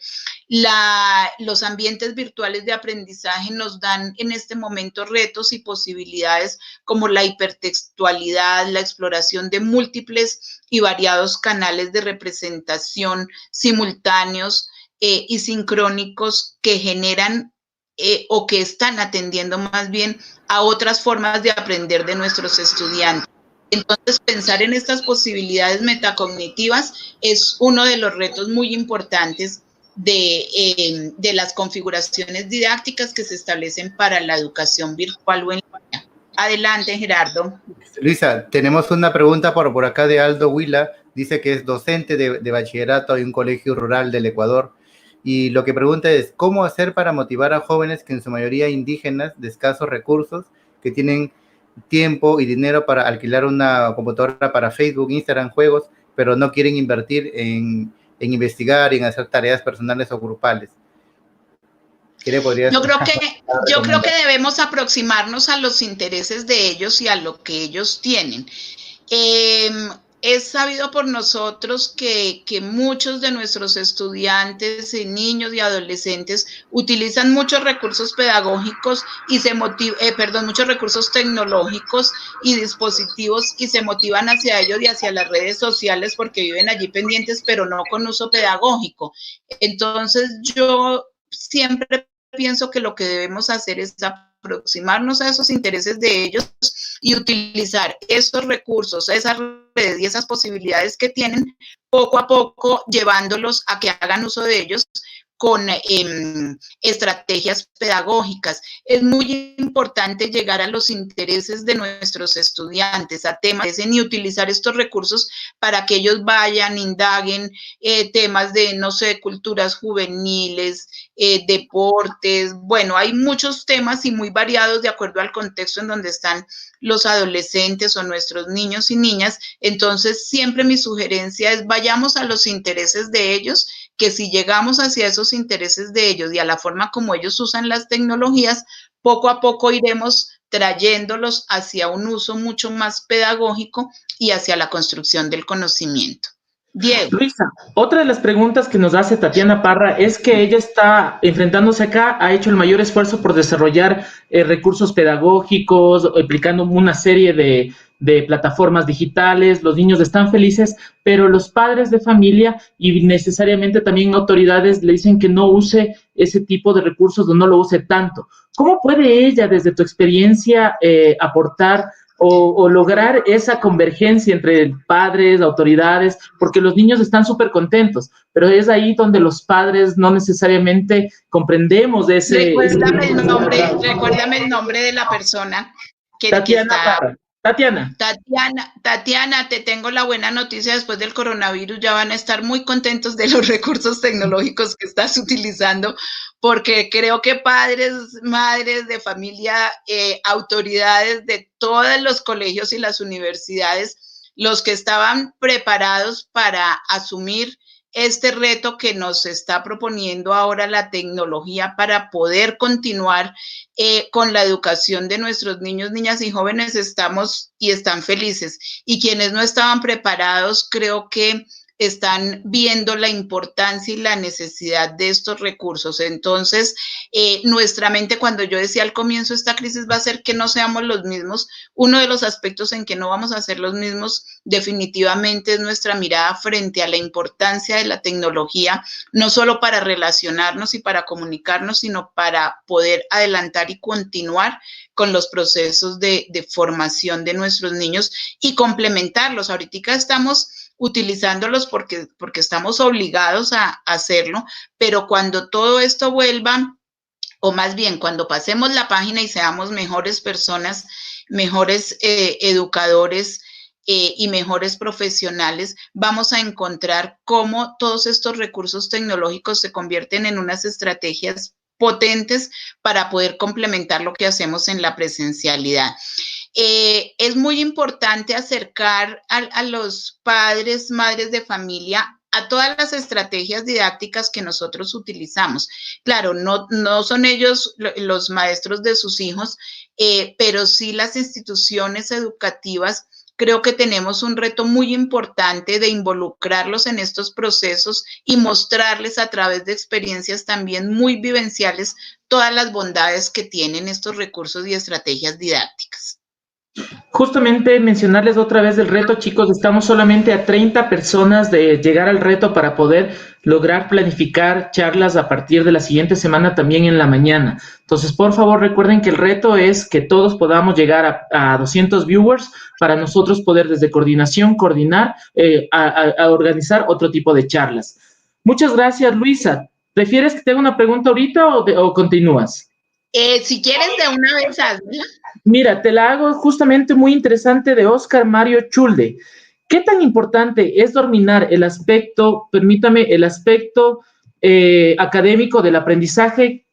Los ambientes virtuales de aprendizaje nos dan en este momento retos y posibilidades como la hipertextualidad, la exploración de múltiples y variados canales de representación simultáneos y sincrónicos que generan o que están atendiendo más bien a otras formas de aprender de nuestros estudiantes. Entonces, pensar en estas posibilidades metacognitivas es uno de los retos muy importantes de las configuraciones didácticas que se establecen para la educación virtual o en línea. Adelante, Gerardo. Luisa, tenemos una pregunta por acá de Aldo Huila. Dice que es docente de bachillerato en un colegio rural del Ecuador. Y lo que pregunta es, ¿cómo hacer para motivar a jóvenes que en su mayoría indígenas, de escasos recursos, que tienen tiempo y dinero para alquilar una computadora para Facebook, Instagram, juegos, pero no quieren invertir en investigar y en hacer tareas personales o grupales? Yo creo que debemos aproximarnos a los intereses de ellos y a lo que ellos tienen. Es sabido por nosotros que muchos de nuestros estudiantes, niños y adolescentes utilizan muchos recursos pedagógicos y muchos recursos tecnológicos y dispositivos y se motivan hacia ellos y hacia las redes sociales porque viven allí pendientes, pero no con uso pedagógico. Entonces, yo siempre pienso que lo que debemos hacer es aproximarnos a esos intereses de ellos y utilizar esos recursos, esas redes y esas posibilidades que tienen, poco a poco llevándolos a que hagan uso de ellos con estrategias pedagógicas. Es muy importante llegar a los intereses de nuestros estudiantes, a temas y utilizar estos recursos para que ellos vayan, indaguen temas de, no sé, culturas juveniles, deportes. Bueno, hay muchos temas y muy variados de acuerdo al contexto en donde están los adolescentes o nuestros niños y niñas. Entonces, siempre mi sugerencia es vayamos a los intereses de ellos, que si llegamos hacia esos intereses de ellos y a la forma como ellos usan las tecnologías, poco a poco iremos trayéndolos hacia un uso mucho más pedagógico y hacia la construcción del conocimiento. Diego. Luisa, otra de las preguntas que nos hace Tatiana Parra es que ella está enfrentándose acá, ha hecho el mayor esfuerzo por desarrollar recursos pedagógicos, aplicando una serie de plataformas digitales, los niños están felices, pero los padres de familia y necesariamente también autoridades le dicen que no use ese tipo de recursos o no lo use tanto. ¿Cómo puede ella, desde tu experiencia, aportar o lograr esa convergencia entre padres, autoridades? Porque los niños están súper contentos, pero es ahí donde los padres no necesariamente comprendemos ese... Recuérdame el nombre de la persona que está... Tatiana, te tengo la buena noticia. Después del coronavirus ya van a estar muy contentos de los recursos tecnológicos que estás utilizando, porque creo que padres, madres de familia, autoridades de todos los colegios y las universidades, los que estaban preparados para asumir este reto que nos está proponiendo ahora la tecnología para poder continuar con la educación de nuestros niños, niñas y jóvenes, están felices. Y quienes no estaban preparados, creo que están viendo la importancia y la necesidad de estos recursos. Entonces, nuestra mente, cuando yo decía al comienzo, esta crisis va a hacer que no seamos los mismos. Uno de los aspectos en que no vamos a ser los mismos definitivamente es nuestra mirada frente a la importancia de la tecnología, no solo para relacionarnos y para comunicarnos, sino para poder adelantar y continuar con los procesos de formación de nuestros niños y complementarlos. Ahorita estamos utilizándolos porque estamos obligados a hacerlo, pero cuando todo esto vuelva, o más bien cuando pasemos la página y seamos mejores personas, mejores educadores y mejores profesionales, vamos a encontrar cómo todos estos recursos tecnológicos se convierten en unas estrategias potentes para poder complementar lo que hacemos en la presencialidad. Es muy importante acercar a los padres, madres de familia a todas las estrategias didácticas que nosotros utilizamos. Claro, no son ellos los maestros de sus hijos, pero sí las instituciones educativas. Creo que tenemos un reto muy importante de involucrarlos en estos procesos y mostrarles a través de experiencias también muy vivenciales todas las bondades que tienen estos recursos y estrategias didácticas. Justamente mencionarles otra vez el reto, chicos, estamos solamente a 30 personas de llegar al reto para poder lograr planificar charlas a partir de la siguiente semana también en la mañana. Entonces, por favor, recuerden que el reto es que todos podamos llegar a 200 viewers para nosotros poder desde coordinación, coordinar, a organizar otro tipo de charlas. Muchas gracias, Luisa. ¿Prefieres que te haga una pregunta ahorita o continúas? Si quieres de una vez, hazla. Mira, te la hago justamente muy interesante de Oscar Mario Chulde. ¿Qué tan importante es dominar el aspecto, permítame, el aspecto académico del aprendizaje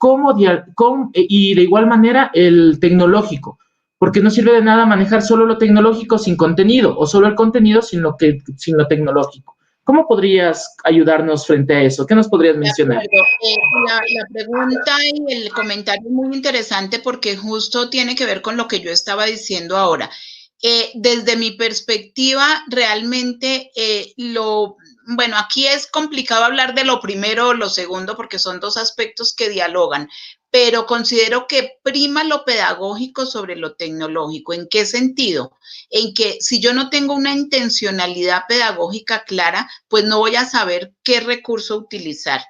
y de igual manera el tecnológico? Porque no sirve de nada manejar solo lo tecnológico sin contenido o solo el contenido sin lo tecnológico. ¿Cómo podrías ayudarnos frente a eso? ¿Qué nos podrías mencionar? La pregunta y el comentario es muy interesante porque justo tiene que ver con lo que yo estaba diciendo ahora. Desde mi perspectiva, realmente bueno, aquí es complicado hablar de lo primero o lo segundo porque son dos aspectos que dialogan, pero considero que prima lo pedagógico sobre lo tecnológico. ¿En qué sentido? En que si yo no tengo una intencionalidad pedagógica clara, pues no voy a saber qué recurso utilizar.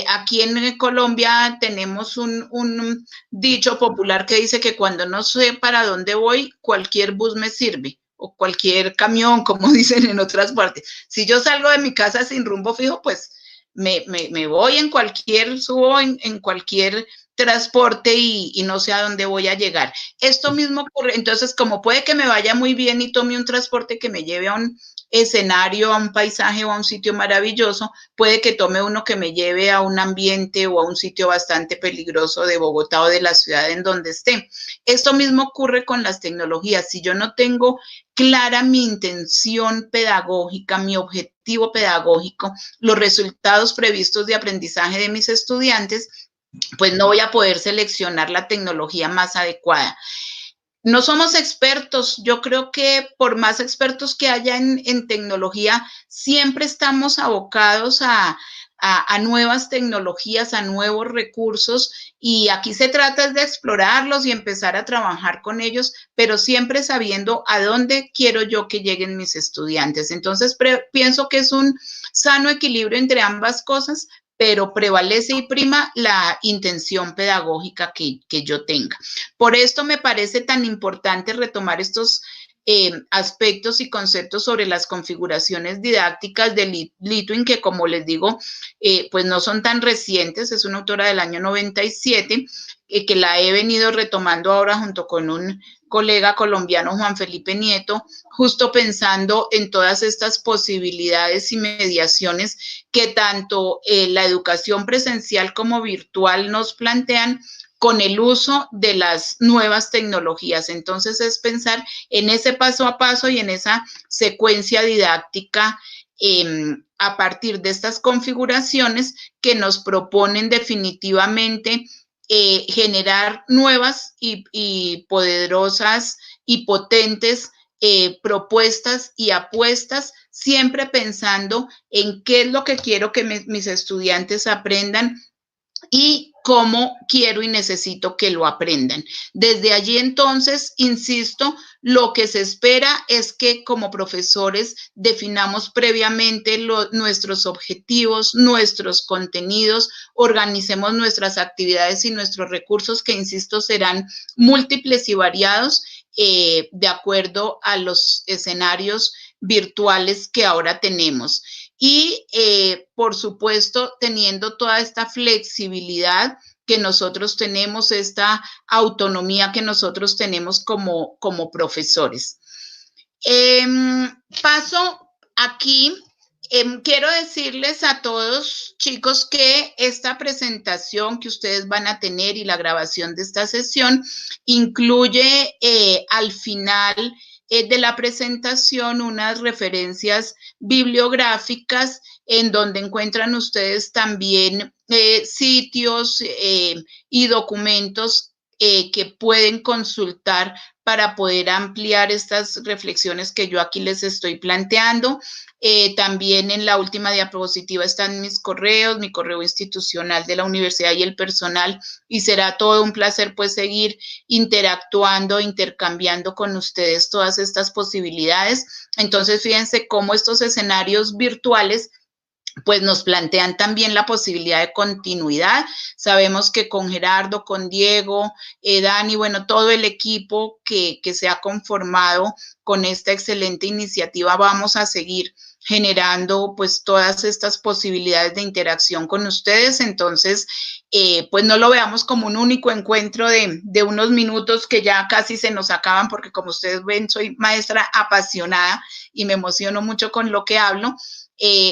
Aquí en Colombia tenemos un dicho popular que dice que cuando no sé para dónde voy, cualquier bus me sirve o cualquier camión, como dicen en otras partes. Si yo salgo de mi casa sin rumbo fijo, pues me voy subo en cualquier transporte y no sé a dónde voy a llegar. Esto mismo ocurre, entonces como puede que me vaya muy bien y tome un transporte que me lleve a un escenario, a un paisaje o a un sitio maravilloso, puede que tome uno que me lleve a un ambiente o a un sitio bastante peligroso de Bogotá o de la ciudad en donde esté. Esto mismo ocurre con las tecnologías. Si yo no tengo clara mi intención pedagógica, mi objetivo pedagógico, los resultados previstos de aprendizaje de mis estudiantes, pues no voy a poder seleccionar la tecnología más adecuada. No somos expertos. Yo creo que por más expertos que haya en tecnología, siempre estamos abocados a nuevas tecnologías, a nuevos recursos, y aquí se trata de explorarlos y empezar a trabajar con ellos, pero siempre sabiendo a dónde quiero yo que lleguen mis estudiantes. Entonces, pienso que es un sano equilibrio entre ambas cosas, pero prevalece y prima la intención pedagógica que yo tenga. Por esto me parece tan importante retomar estos aspectos y conceptos sobre las configuraciones didácticas de Litwin, que como les digo, pues no son tan recientes, es una autora del año 97, que la he venido retomando ahora junto con un colega colombiano, Juan Felipe Nieto, justo pensando en todas estas posibilidades y mediaciones que tanto la educación presencial como virtual nos plantean con el uso de las nuevas tecnologías. Entonces es pensar en ese paso a paso y en esa secuencia didáctica a partir de estas configuraciones que nos proponen definitivamente generar nuevas y poderosas y potentes propuestas y apuestas, siempre pensando en qué es lo que quiero que mis estudiantes aprendan y cómo quiero y necesito que lo aprendan. Desde allí, entonces, insisto, lo que se espera es que como profesores definamos previamente nuestros objetivos, nuestros contenidos, organicemos nuestras actividades y nuestros recursos, que, insisto, serán múltiples y variados de acuerdo a los escenarios virtuales que ahora tenemos. Y, por supuesto, teniendo toda esta flexibilidad que nosotros tenemos, esta autonomía que nosotros tenemos como profesores. Paso aquí. Quiero decirles a todos, chicos, que esta presentación que ustedes van a tener y la grabación de esta sesión incluye al final de la presentación unas referencias bibliográficas en donde encuentran ustedes también sitios y documentos que pueden consultar para poder ampliar estas reflexiones que yo aquí les estoy planteando. También en la última diapositiva están mis correos, mi correo institucional de la universidad y el personal, y será todo un placer pues seguir interactuando, intercambiando con ustedes todas estas posibilidades. Entonces, fíjense cómo estos escenarios virtuales pues nos plantean también la posibilidad de continuidad. Sabemos que con Gerardo, con Diego, Dani, bueno, todo el equipo que se ha conformado con esta excelente iniciativa, vamos a seguir generando pues todas estas posibilidades de interacción con ustedes. Entonces, pues no lo veamos como un único encuentro de unos minutos que ya casi se nos acaban, porque como ustedes ven, soy maestra apasionada y me emociono mucho con lo que hablo.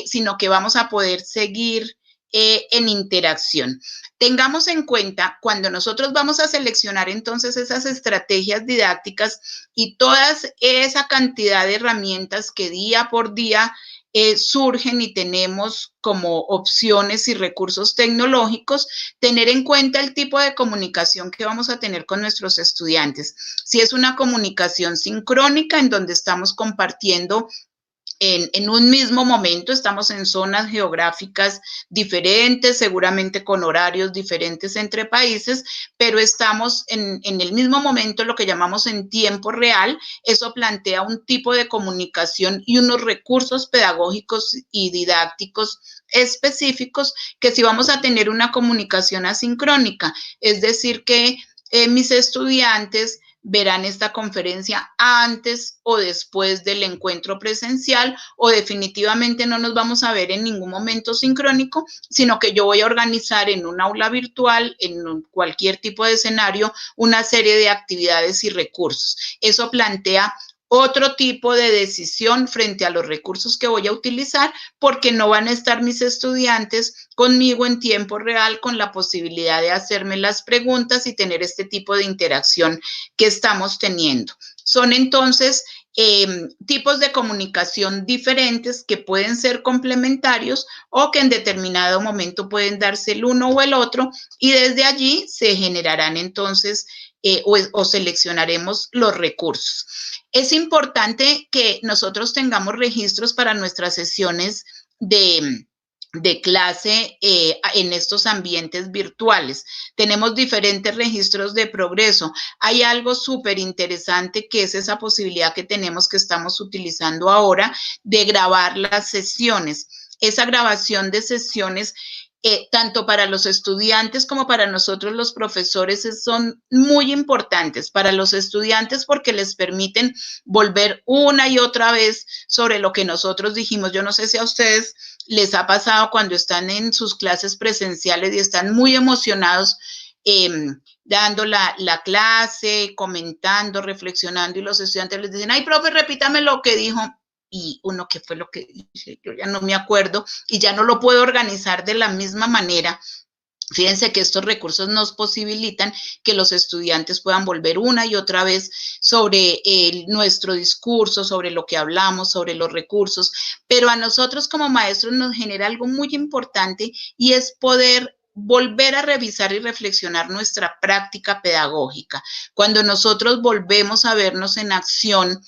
Sino que vamos a poder seguir en interacción. Tengamos en cuenta, cuando nosotros vamos a seleccionar entonces esas estrategias didácticas y toda esa cantidad de herramientas que día por día surgen y tenemos como opciones y recursos tecnológicos, tener en cuenta el tipo de comunicación que vamos a tener con nuestros estudiantes. Si es una comunicación sincrónica en donde estamos compartiendo en un mismo momento, estamos en zonas geográficas diferentes, seguramente con horarios diferentes entre países, pero estamos en el mismo momento, lo que llamamos en tiempo real. Eso plantea un tipo de comunicación y unos recursos pedagógicos y didácticos específicos que si vamos a tener una comunicación asincrónica, es decir, que mis estudiantes verán esta conferencia antes o después del encuentro presencial, o definitivamente no nos vamos a ver en ningún momento sincrónico, sino que yo voy a organizar en un aula virtual, en cualquier tipo de escenario, una serie de actividades y recursos. Eso plantea otro tipo de decisión frente a los recursos que voy a utilizar, porque no van a estar mis estudiantes conmigo en tiempo real con la posibilidad de hacerme las preguntas y tener este tipo de interacción que estamos teniendo. Son entonces tipos de comunicación diferentes que pueden ser complementarios o que en determinado momento pueden darse el uno o el otro, y desde allí se generarán entonces o seleccionaremos los recursos. Es importante que nosotros tengamos registros para nuestras sesiones de clase en estos ambientes virtuales. Tenemos diferentes registros de progreso. Hay algo súper interesante que es esa posibilidad que tenemos, que estamos utilizando ahora, de grabar las sesiones. Esa grabación de sesiones, tanto para los estudiantes como para nosotros los profesores, son muy importantes. Para los estudiantes porque les permiten volver una y otra vez sobre lo que nosotros dijimos. Yo no sé si a ustedes les ha pasado cuando están en sus clases presenciales y están muy emocionados dando la clase, comentando, reflexionando, y los estudiantes les dicen: ay, profe, repítame lo que dijo. Y uno, ¿qué fue lo que dije? Yo ya no me acuerdo y ya no lo puedo organizar de la misma manera. Fíjense que estos recursos nos posibilitan que los estudiantes puedan volver una y otra vez sobre nuestro discurso, sobre lo que hablamos, sobre los recursos, pero a nosotros como maestros nos genera algo muy importante, y es poder volver a revisar y reflexionar nuestra práctica pedagógica. Cuando nosotros volvemos a vernos en acción,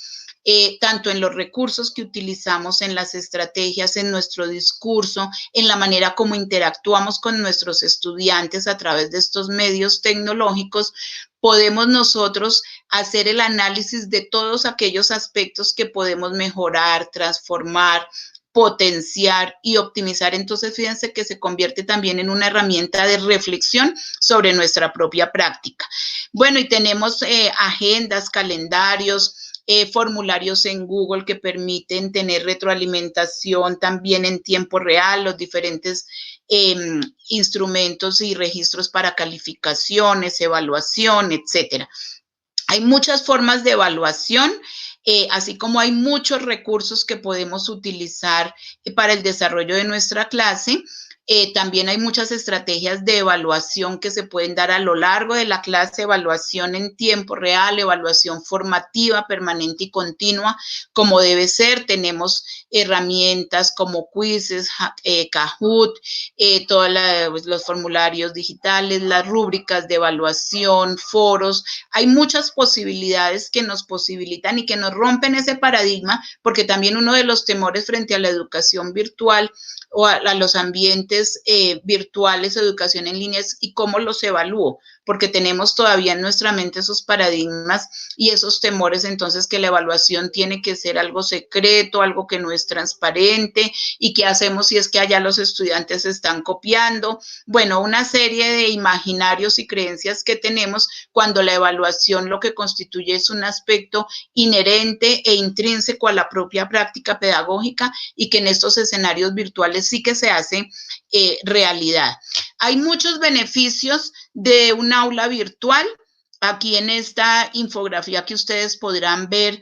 tanto en los recursos que utilizamos, en las estrategias, en nuestro discurso, en la manera como interactuamos con nuestros estudiantes a través de estos medios tecnológicos, podemos nosotros hacer el análisis de todos aquellos aspectos que podemos mejorar, transformar, potenciar y optimizar. Entonces, fíjense que se convierte también en una herramienta de reflexión sobre nuestra propia práctica. Bueno, y tenemos agendas, calendarios, formularios en Google que permiten tener retroalimentación también en tiempo real, los diferentes instrumentos y registros para calificaciones, evaluación, etcétera. Hay muchas formas de evaluación, así como hay muchos recursos que podemos utilizar para el desarrollo de nuestra clase. También hay muchas estrategias de evaluación que se pueden dar a lo largo de la clase, evaluación en tiempo real, evaluación formativa, permanente y continua, como debe ser. Tenemos herramientas como quizzes, Kahoot, todos los formularios digitales, las rúbricas de evaluación, foros. Hay muchas posibilidades que nos posibilitan y que nos rompen ese paradigma, porque también uno de los temores frente a la educación virtual o a los ambientes virtuales, educación en línea, y cómo los evalúo, porque tenemos todavía en nuestra mente esos paradigmas y esos temores, entonces, que la evaluación tiene que ser algo secreto, algo que no es transparente, y qué hacemos si es que allá los estudiantes están copiando. Bueno, una serie de imaginarios y creencias que tenemos cuando la evaluación lo que constituye es un aspecto inherente e intrínseco a la propia práctica pedagógica, y que en estos escenarios virtuales sí que se hace realidad. Hay muchos beneficios de un aula virtual. Aquí en esta infografía que ustedes podrán ver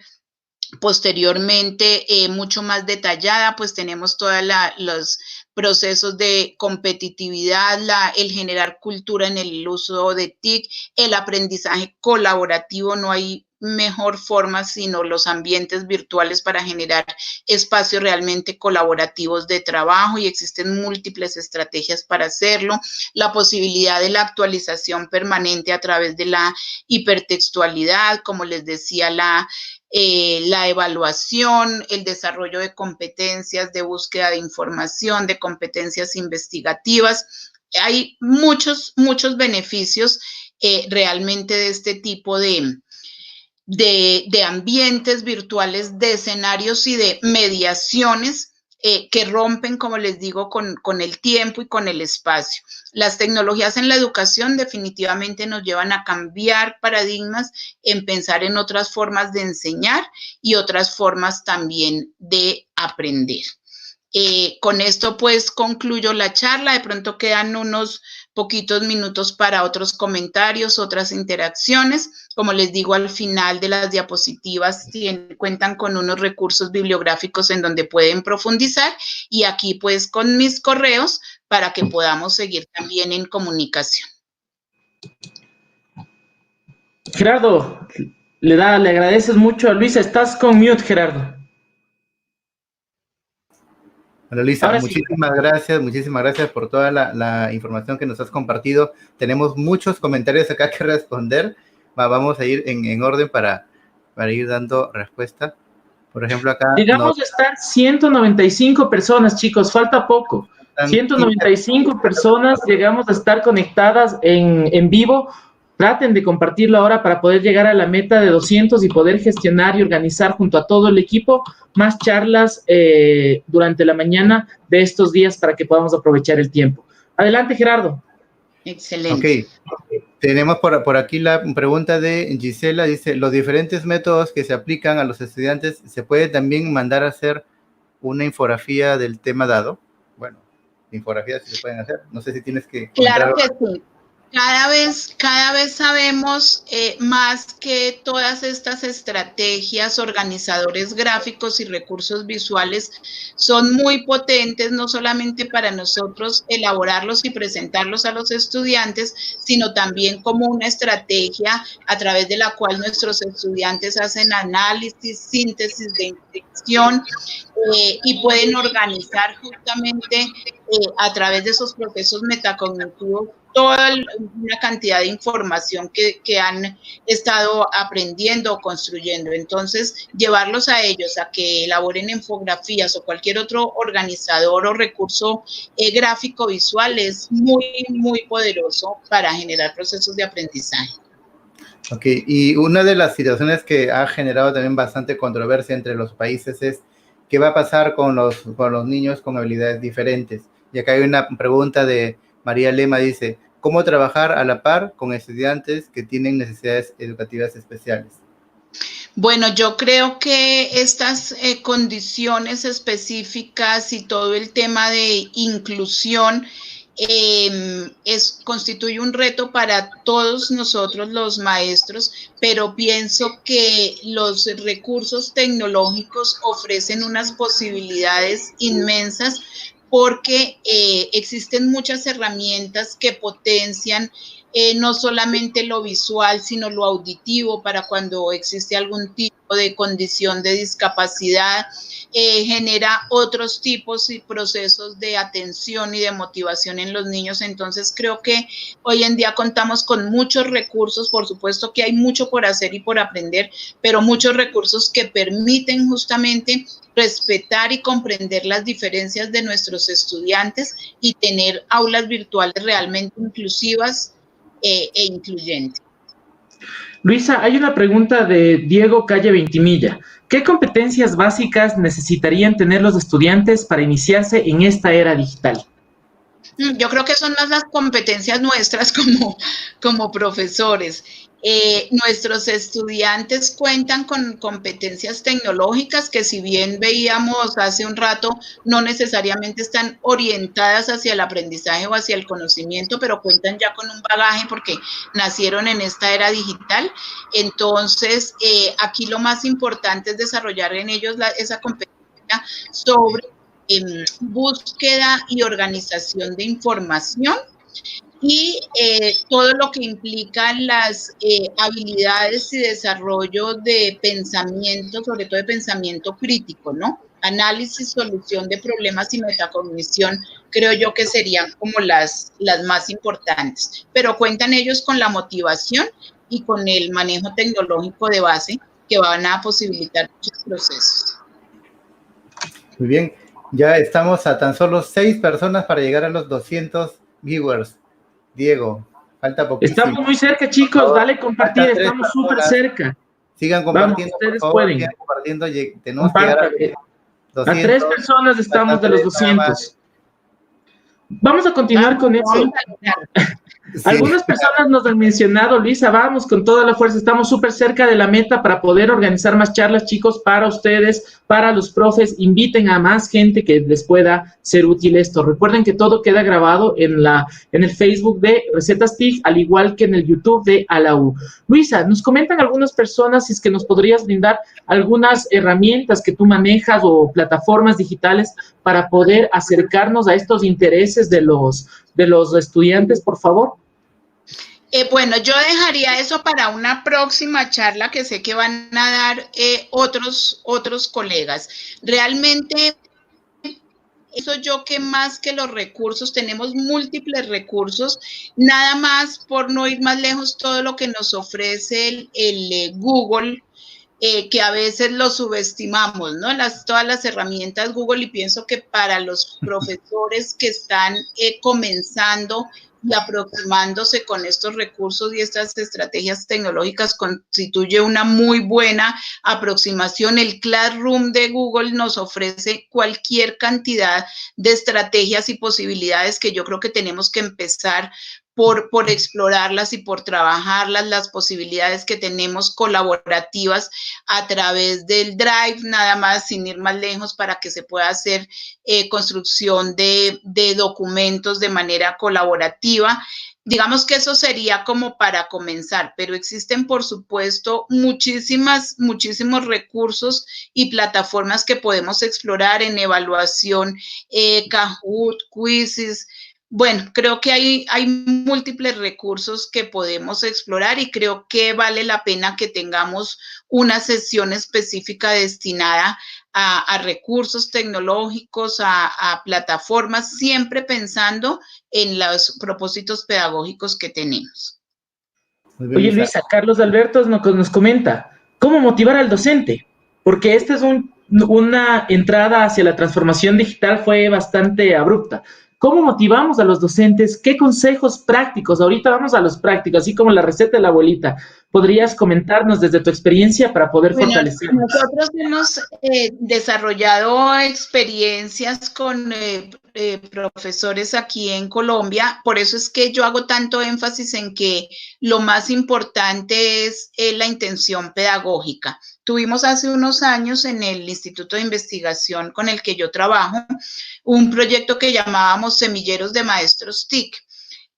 posteriormente, mucho más detallada, pues tenemos todos los procesos de competitividad, el generar cultura en el uso de TIC, el aprendizaje colaborativo. No hay mejor forma sino los ambientes virtuales para generar espacios realmente colaborativos de trabajo, y existen múltiples estrategias para hacerlo. La posibilidad de la actualización permanente a través de la hipertextualidad, como les decía, la evaluación, el desarrollo de competencias de búsqueda de información, de competencias investigativas. Hay muchos beneficios realmente de este tipo de ambientes virtuales, de escenarios y de mediaciones que rompen, como les digo, con el tiempo y con el espacio. Las tecnologías en la educación definitivamente nos llevan a cambiar paradigmas, en pensar en otras formas de enseñar y otras formas también de aprender. Con esto pues concluyo la charla. De pronto quedan unos poquitos minutos para otros comentarios, otras interacciones. Como les digo, al final de las diapositivas cuentan con unos recursos bibliográficos en donde pueden profundizar, y aquí pues con mis correos para que podamos seguir también en comunicación. Gerardo, le agradeces mucho a Luisa. Estás con mute, Gerardo. Hola Luisa, muchísimas gracias por toda la información que nos has compartido. Tenemos muchos comentarios acá que responder. Vamos a ir en orden para ir dando respuesta. Por ejemplo, acá... Llegamos a estar 195 personas, chicos, falta poco. 195 personas llegamos a estar conectadas en vivo. Traten de compartirlo ahora para poder llegar a la meta de 200 y poder gestionar y organizar junto a todo el equipo más charlas durante la mañana de estos días para que podamos aprovechar el tiempo. Adelante, Gerardo. Excelente. Ok. Tenemos por aquí la pregunta de Gisela. Dice, ¿los diferentes métodos que se aplican a los estudiantes se puede también mandar a hacer una infografía del tema dado? Bueno, infografías sí se pueden hacer. No sé si tienes que... Claro que sí. Cada vez sabemos más que todas estas estrategias, organizadores gráficos y recursos visuales son muy potentes, no solamente para nosotros elaborarlos y presentarlos a los estudiantes, sino también como una estrategia a través de la cual nuestros estudiantes hacen análisis, síntesis de información y pueden organizar justamente a través de esos procesos metacognitivos todo una cantidad de información que han estado aprendiendo o construyendo. Entonces, llevarlos a ellos a que elaboren infografías o cualquier otro organizador o recurso gráfico visual es muy, muy poderoso para generar procesos de aprendizaje. Ok, y una de las situaciones que ha generado también bastante controversia entre los países es qué va a pasar con los niños con habilidades diferentes. Y acá hay una pregunta de María Lema, dice, ¿cómo trabajar a la par con estudiantes que tienen necesidades educativas especiales? Bueno, yo creo que estas condiciones específicas y todo el tema de inclusión constituye un reto para todos nosotros los maestros, pero pienso que los recursos tecnológicos ofrecen unas posibilidades inmensas porque existen muchas herramientas que potencian no solamente lo visual, sino lo auditivo para cuando existe algún tipo de condición de discapacidad, genera otros tipos y procesos de atención y de motivación en los niños. Entonces creo que hoy en día contamos con muchos recursos, por supuesto que hay mucho por hacer y por aprender, pero muchos recursos que permiten justamente respetar y comprender las diferencias de nuestros estudiantes y tener aulas virtuales realmente inclusivas e incluyentes. Luisa, hay una pregunta de Diego Calle Ventimilla. ¿Qué competencias básicas necesitarían tener los estudiantes para iniciarse en esta era digital? Yo creo que son más las competencias nuestras como profesores. Nuestros estudiantes cuentan con competencias tecnológicas que, si bien veíamos hace un rato, no necesariamente están orientadas hacia el aprendizaje o hacia el conocimiento, pero cuentan ya con un bagaje porque nacieron en esta era digital. Entonces, aquí lo más importante es desarrollar en ellos esa competencia sobre búsqueda y organización de información y todo lo que implican las habilidades y desarrollo de pensamiento, sobre todo de pensamiento crítico, ¿no? Análisis, solución de problemas y metacognición, creo yo que serían como las más importantes. Pero cuentan ellos con la motivación y con el manejo tecnológico de base que van a posibilitar muchos procesos. Muy bien. Ya estamos a tan solo 6 personas para llegar a los 200 viewers. Diego, falta poquísimo. Estamos muy cerca, chicos. Dale compartir, estamos súper cerca. Sigan compartiendo, vamos, ustedes por favor, pueden. Sigan compartiendo. Tenemos que llegar a 200. A 3 personas estamos de los 200. Vamos a continuar con eso. Sí. Algunas personas nos han mencionado, Luisa, vamos con toda la fuerza, estamos súper cerca de la meta para poder organizar más charlas, chicos, para ustedes, para los profes, inviten a más gente que les pueda ser útil esto. Recuerden que todo queda grabado en el Facebook de Recetas TIC, al igual que en el YouTube de ALAU. Luisa, nos comentan algunas personas si es que nos podrías brindar algunas herramientas que tú manejas o plataformas digitales para poder acercarnos a estos intereses de los estudiantes, por favor. Bueno, yo dejaría eso para una próxima charla que sé que van a dar otros colegas. Realmente, eso yo que más que los recursos, tenemos múltiples recursos, nada más por no ir más lejos, todo lo que nos ofrece el Google, que a veces lo subestimamos, ¿no? Todas las herramientas Google, y pienso que para los profesores que están comenzando y aproximándose con estos recursos y estas estrategias tecnológicas constituye una muy buena aproximación. El Classroom de Google nos ofrece cualquier cantidad de estrategias y posibilidades que yo creo que tenemos que empezar por explorarlas y por trabajarlas, las posibilidades que tenemos colaborativas a través del Drive, nada más, sin ir más lejos, para que se pueda hacer construcción de documentos de manera colaborativa. Digamos que eso sería como para comenzar, pero existen, por supuesto, muchísimos recursos y plataformas que podemos explorar en evaluación, Kahoot, Quizzes, Bueno, creo que hay múltiples recursos que podemos explorar y creo que vale la pena que tengamos una sesión específica destinada a recursos tecnológicos, a plataformas, siempre pensando en los propósitos pedagógicos que tenemos. Oye, Luisa, Carlos Alberto nos comenta, ¿cómo motivar al docente? Porque esta es una entrada hacia la transformación digital fue bastante abrupta. ¿Cómo motivamos a los docentes? ¿Qué consejos prácticos? Ahorita vamos a los prácticos, así como la receta de la abuelita. ¿Podrías comentarnos desde tu experiencia para poder fortalecer? Nosotros hemos desarrollado experiencias con profesores aquí en Colombia, por eso es que yo hago tanto énfasis en que lo más importante es la intención pedagógica. Tuvimos hace unos años en el Instituto de Investigación con el que yo trabajo un proyecto que llamábamos Semilleros de Maestros TIC.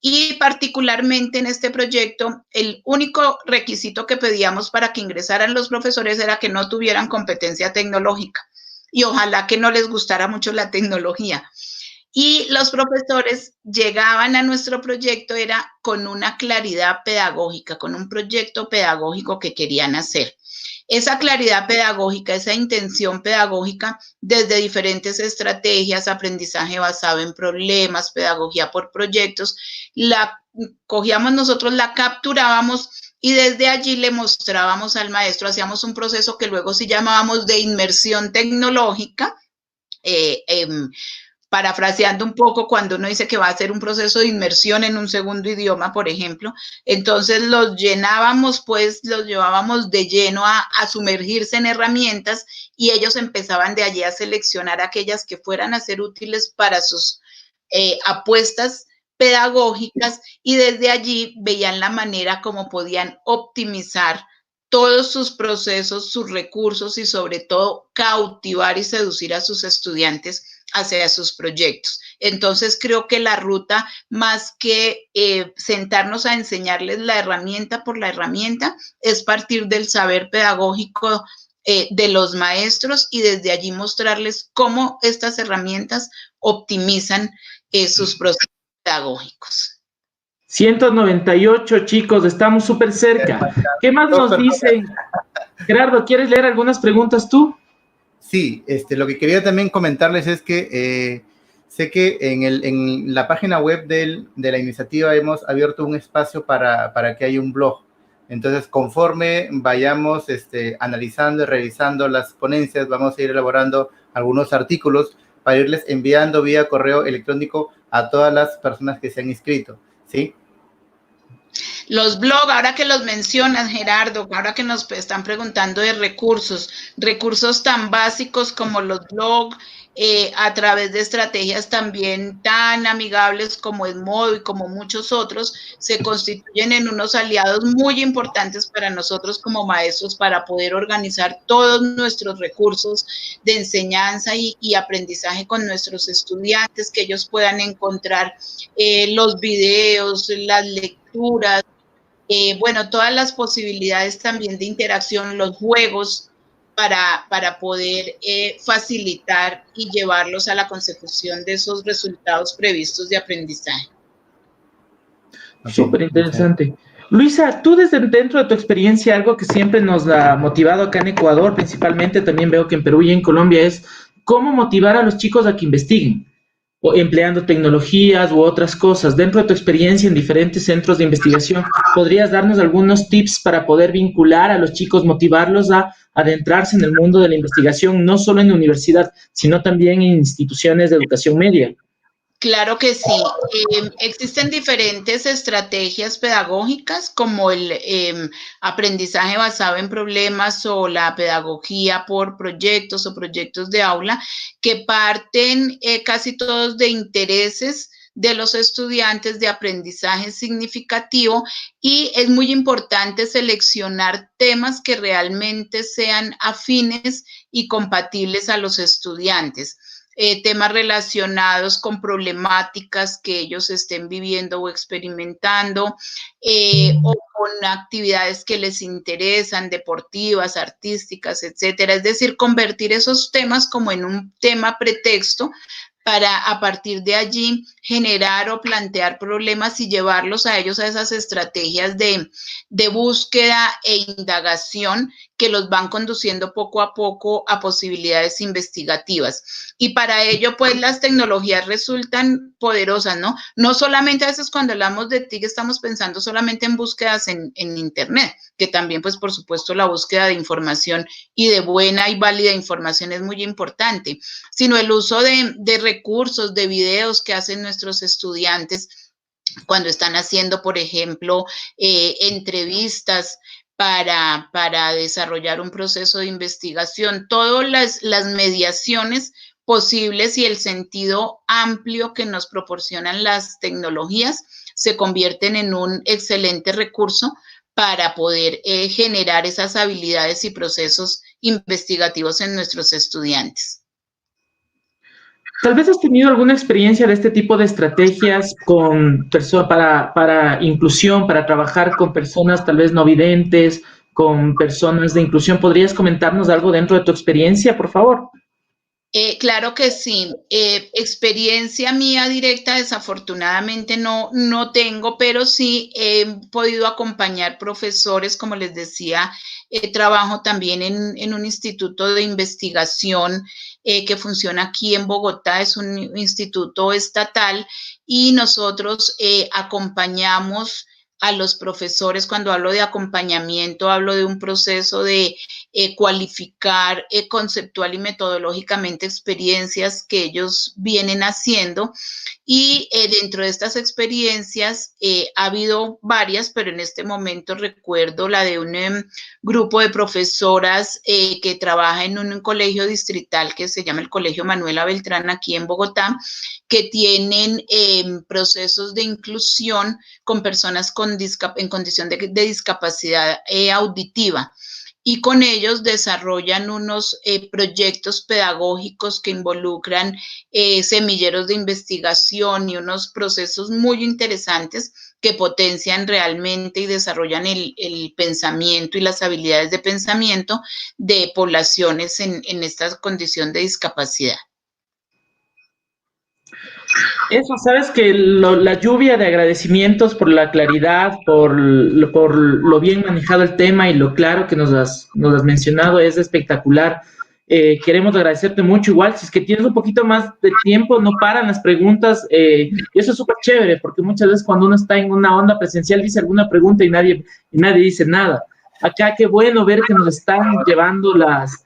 Y particularmente en este proyecto, el único requisito que pedíamos para que ingresaran los profesores era que no tuvieran competencia tecnológica y ojalá que no les gustara mucho la tecnología. Y los profesores llegaban a nuestro proyecto era con una claridad pedagógica, con un proyecto pedagógico que querían hacer. Esa claridad pedagógica, esa intención pedagógica desde diferentes estrategias, aprendizaje basado en problemas, pedagogía por proyectos, la cogíamos nosotros, la capturábamos y desde allí le mostrábamos al maestro, hacíamos un proceso que luego sí llamábamos de inmersión tecnológica, parafraseando un poco cuando uno dice que va a hacer un proceso de inmersión en un segundo idioma, por ejemplo, entonces los llenábamos, pues los llevábamos de lleno a sumergirse en herramientas y ellos empezaban de allí a seleccionar aquellas que fueran a ser útiles para sus apuestas pedagógicas y desde allí veían la manera como podían optimizar todos sus procesos, sus recursos y sobre todo cautivar y seducir a sus estudiantes hacia sus proyectos. Entonces creo que la ruta, más que sentarnos a enseñarles la herramienta por la herramienta, es partir del saber pedagógico de los maestros y desde allí mostrarles cómo estas herramientas optimizan sus procesos pedagógicos. 198, chicos, estamos súper cerca. ¿Qué más nos dicen? Gerardo, ¿quieres leer algunas preguntas tú? Sí, lo que quería también comentarles es que sé que en la página web de la iniciativa hemos abierto un espacio para que haya un blog. Entonces, conforme vayamos analizando y revisando las ponencias, vamos a ir elaborando algunos artículos para irles enviando vía correo electrónico a todas las personas que se han inscrito, ¿sí? Los blogs, ahora que los mencionas, Gerardo, ahora que nos están preguntando de recursos tan básicos como los blogs, a través de estrategias también tan amigables como Edmodo y como muchos otros, se constituyen en unos aliados muy importantes para nosotros como maestros para poder organizar todos nuestros recursos de enseñanza y aprendizaje con nuestros estudiantes, que ellos puedan encontrar los videos, las lecturas, bueno, todas las posibilidades también de interacción, los juegos, para poder facilitar y llevarlos a la consecución de esos resultados previstos de aprendizaje. Súper interesante. Luisa, tú desde dentro de tu experiencia, algo que siempre nos ha motivado acá en Ecuador, principalmente también veo que en Perú y en Colombia, es cómo motivar a los chicos a que investiguen, o empleando tecnologías u otras cosas. Dentro de tu experiencia en diferentes centros de investigación, ¿podrías darnos algunos tips para poder vincular a los chicos, motivarlos a adentrarse en el mundo de la investigación, no solo en la universidad, sino también en instituciones de educación media? Claro que sí. Existen diferentes estrategias pedagógicas como el aprendizaje basado en problemas o la pedagogía por proyectos o proyectos de aula que parten casi todos de intereses de los estudiantes de aprendizaje significativo y es muy importante seleccionar temas que realmente sean afines y compatibles a los estudiantes. Temas relacionados con problemáticas que ellos estén viviendo o experimentando, o con actividades que les interesan, deportivas, artísticas, etcétera. Es decir, convertir esos temas como en un tema pretexto para a partir de allí generar o plantear problemas y llevarlos a ellos a esas estrategias de búsqueda e indagación que los van conduciendo poco a poco a posibilidades investigativas. Y para ello, pues, las tecnologías resultan poderosas, ¿no? No solamente a veces cuando hablamos de TIC estamos pensando solamente en búsquedas en Internet, que también, pues, por supuesto, la búsqueda de información y de buena y válida información es muy importante, sino el uso de recursos, de videos que hacen nuestros estudiantes cuando están haciendo, por ejemplo, entrevistas para desarrollar un proceso de investigación, todas las mediaciones posibles y el sentido amplio que nos proporcionan las tecnologías se convierten en un excelente recurso para poder generar esas habilidades y procesos investigativos en nuestros estudiantes. Tal vez has tenido alguna experiencia de este tipo de estrategias con para inclusión, para trabajar con personas tal vez no videntes, con personas de inclusión. ¿Podrías comentarnos algo dentro de tu experiencia, por favor? Claro que sí. Experiencia mía directa, desafortunadamente no tengo, pero sí he podido acompañar profesores, como les decía, trabajo también en un instituto de investigación que funciona aquí en Bogotá, es un instituto estatal y nosotros acompañamos a los profesores. Cuando hablo de acompañamiento, hablo de un proceso de cualificar conceptual y metodológicamente experiencias que ellos vienen haciendo. Y dentro de estas experiencias ha habido varias, pero en este momento recuerdo la de un grupo de profesoras que trabaja en un colegio distrital que se llama el Colegio Manuela Beltrán aquí en Bogotá, que tienen procesos de inclusión con personas en condición de discapacidad auditiva. Y con ellos desarrollan unos proyectos pedagógicos que involucran semilleros de investigación y unos procesos muy interesantes que potencian realmente y desarrollan el pensamiento y las habilidades de pensamiento de poblaciones en esta condición de discapacidad. Eso, sabes que la lluvia de agradecimientos por la claridad, por lo bien manejado el tema y lo claro que nos has mencionado es espectacular. Queremos agradecerte mucho. Igual, si es que tienes un poquito más de tiempo, no paran las preguntas. Y eso es súper chévere, porque muchas veces cuando uno está en una onda presencial dice alguna pregunta y nadie dice nada. Acá qué bueno ver que nos están llevando las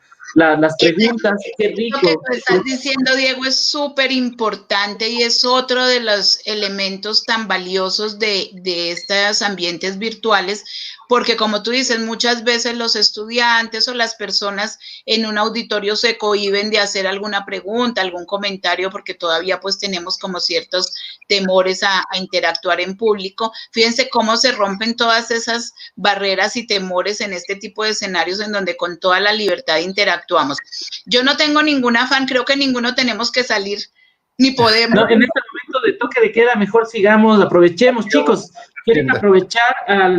preguntas, qué rico. Lo que tú estás diciendo, Diego, es súper importante y es otro de los elementos tan valiosos de estos ambientes virtuales, porque como tú dices, muchas veces los estudiantes o las personas en un auditorio se cohíben de hacer alguna pregunta, algún comentario, porque todavía pues tenemos como ciertos temores a interactuar en público. Fíjense cómo se rompen todas esas barreras y temores en este tipo de escenarios en donde con toda la libertad interactuamos. Yo no tengo ningún afán, creo que ninguno tenemos que salir, ni podemos. No, en este momento de toque de queda, mejor sigamos, aprovechemos, chicos. Quieren aprovechar,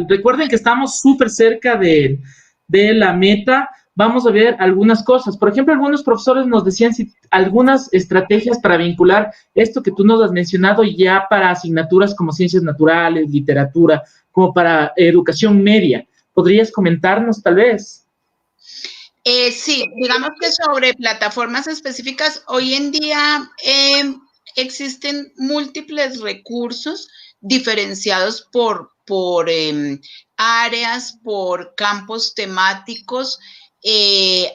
recuerden que estamos súper cerca de la meta. Vamos a ver algunas cosas. Por ejemplo, algunos profesores nos decían algunas estrategias para vincular esto que tú nos has mencionado ya para asignaturas como ciencias naturales, literatura, como para educación media. ¿Podrías comentarnos tal vez? Sí, digamos que sobre plataformas específicas, hoy en día existen múltiples recursos diferenciados por áreas, por campos temáticos.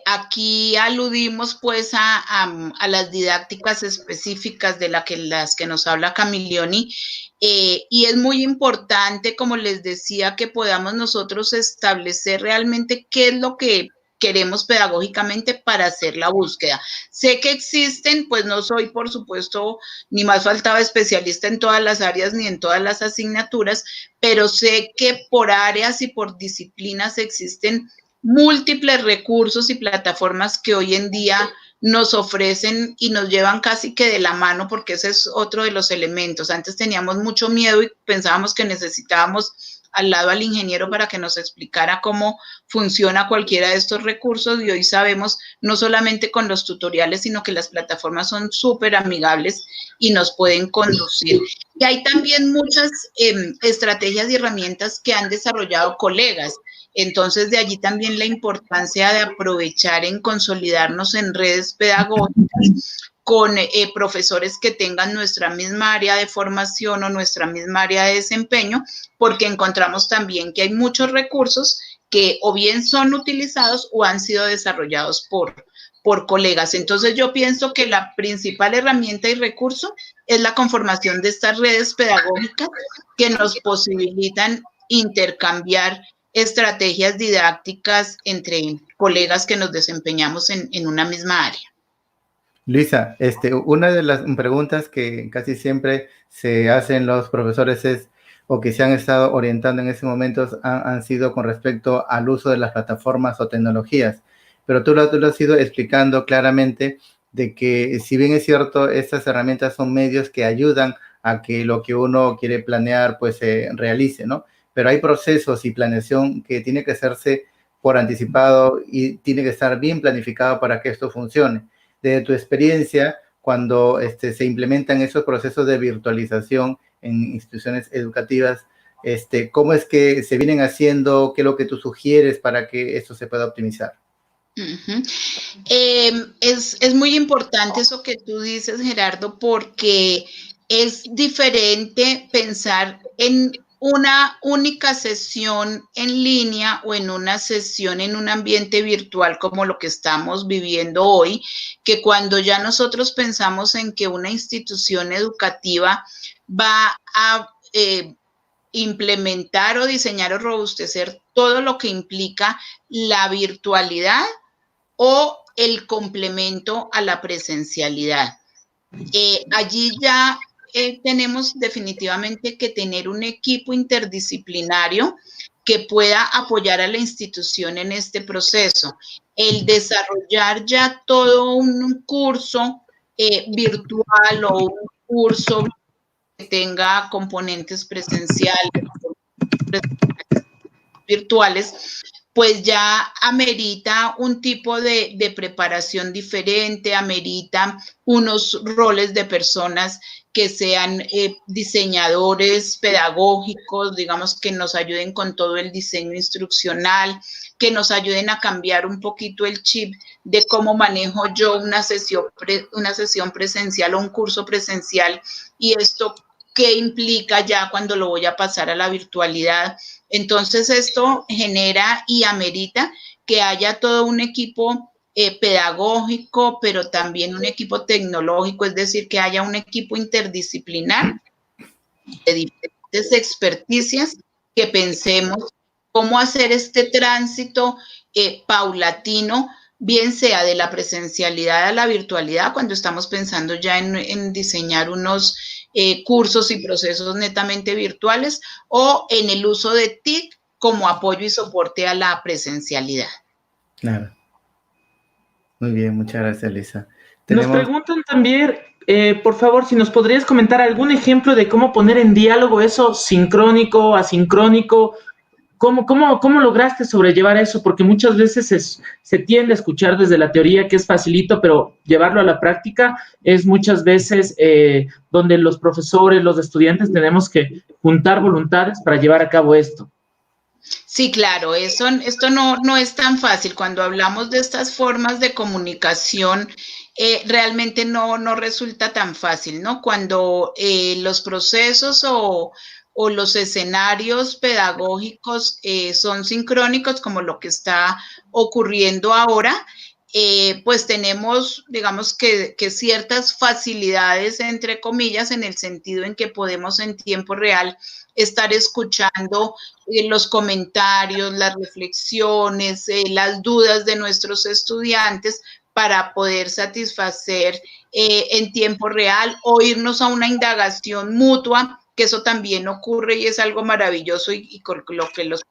Aquí aludimos pues a las didácticas específicas de las que nos habla Camilioni, y es muy importante, como les decía, que podamos nosotros establecer realmente qué es lo que queremos pedagógicamente para hacer la búsqueda. Sé que existen, pues no soy, por supuesto, ni más faltaba especialista en todas las áreas ni en todas las asignaturas, pero sé que por áreas y por disciplinas existen múltiples recursos y plataformas que hoy en día nos ofrecen y nos llevan casi que de la mano, porque ese es otro de los elementos. Antes teníamos mucho miedo y pensábamos que necesitábamos al lado al ingeniero para que nos explicara cómo funciona cualquiera de estos recursos, y hoy sabemos no solamente con los tutoriales, sino que las plataformas son súper amigables y nos pueden conducir. Y hay también muchas estrategias y herramientas que han desarrollado colegas. Entonces, de allí también la importancia de aprovechar en consolidarnos en redes pedagógicas con profesores que tengan nuestra misma área de formación o nuestra misma área de desempeño, porque encontramos también que hay muchos recursos que o bien son utilizados o han sido desarrollados por colegas. Entonces, yo pienso que la principal herramienta y recurso es la conformación de estas redes pedagógicas que nos posibilitan intercambiar estrategias didácticas entre colegas que nos desempeñamos en una misma área. Luisa, una de las preguntas que casi siempre se hacen los profesores o que se han estado orientando en ese momento han sido con respecto al uso de las plataformas o tecnologías, pero tú lo has ido explicando claramente de que si bien es cierto, estas herramientas son medios que ayudan a que lo que uno quiere planear pues se realice, ¿no? Pero hay procesos y planeación que tiene que hacerse por anticipado y tiene que estar bien planificado para que esto funcione. De tu experiencia, cuando se implementan esos procesos de virtualización en instituciones educativas, ¿cómo es que se vienen haciendo? ¿Qué es lo que tú sugieres para que esto se pueda optimizar? Uh-huh. Es muy importante eso que tú dices, Gerardo, porque es diferente pensar en una única sesión en línea o en una sesión en un ambiente virtual como lo que estamos viviendo hoy, que cuando ya nosotros pensamos en que una institución educativa va a implementar o diseñar o robustecer todo lo que implica la virtualidad o el complemento a la presencialidad. Allí ya tenemos definitivamente que tener un equipo interdisciplinario que pueda apoyar a la institución en este proceso. El desarrollar ya todo un curso virtual o un curso que tenga componentes presenciales, virtuales, pues ya amerita un tipo de preparación diferente, amerita unos roles de personas que sean diseñadores pedagógicos, digamos, que nos ayuden con todo el diseño instruccional, que nos ayuden a cambiar un poquito el chip de cómo manejo yo una sesión presencial o un curso presencial, y esto qué implica ya cuando lo voy a pasar a la virtualidad. Entonces, esto genera y amerita que haya todo un equipo pedagógico, pero también un equipo tecnológico, es decir, que haya un equipo interdisciplinar de diferentes experticias, que pensemos cómo hacer este tránsito paulatino, bien sea de la presencialidad a la virtualidad, cuando estamos pensando ya en diseñar unos cursos y procesos netamente virtuales, o en el uso de TIC como apoyo y soporte a la presencialidad. Claro. Muy bien, muchas gracias, Lisa. Nos preguntan también, por favor, si nos podrías comentar algún ejemplo de cómo poner en diálogo eso sincrónico, asincrónico. ¿Cómo lograste sobrellevar eso? Porque muchas veces se tiende a escuchar desde la teoría que es facilito, pero llevarlo a la práctica es muchas veces donde los profesores, los estudiantes tenemos que juntar voluntades para llevar a cabo esto. Sí, claro, esto no es tan fácil. Cuando hablamos de estas formas de comunicación, realmente no resulta tan fácil, ¿no? Cuando los procesos o los escenarios pedagógicos son sincrónicos, como lo que está ocurriendo ahora, pues tenemos, digamos que ciertas facilidades, entre comillas, en el sentido en que podemos en tiempo real estar escuchando los comentarios, las reflexiones, las dudas de nuestros estudiantes para poder satisfacer en tiempo real o irnos a una indagación mutua, que eso también ocurre y es algo maravilloso y con lo que los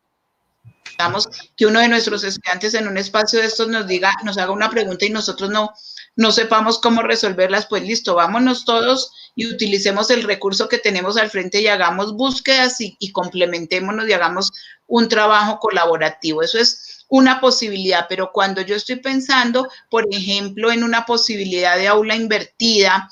que uno de nuestros estudiantes en un espacio de estos nos haga una pregunta y nosotros no sepamos cómo resolverlas, pues listo, vámonos todos y utilicemos el recurso que tenemos al frente y hagamos búsquedas y complementémonos y hagamos un trabajo colaborativo. Eso es una posibilidad, pero cuando yo estoy pensando, por ejemplo, en una posibilidad de aula invertida,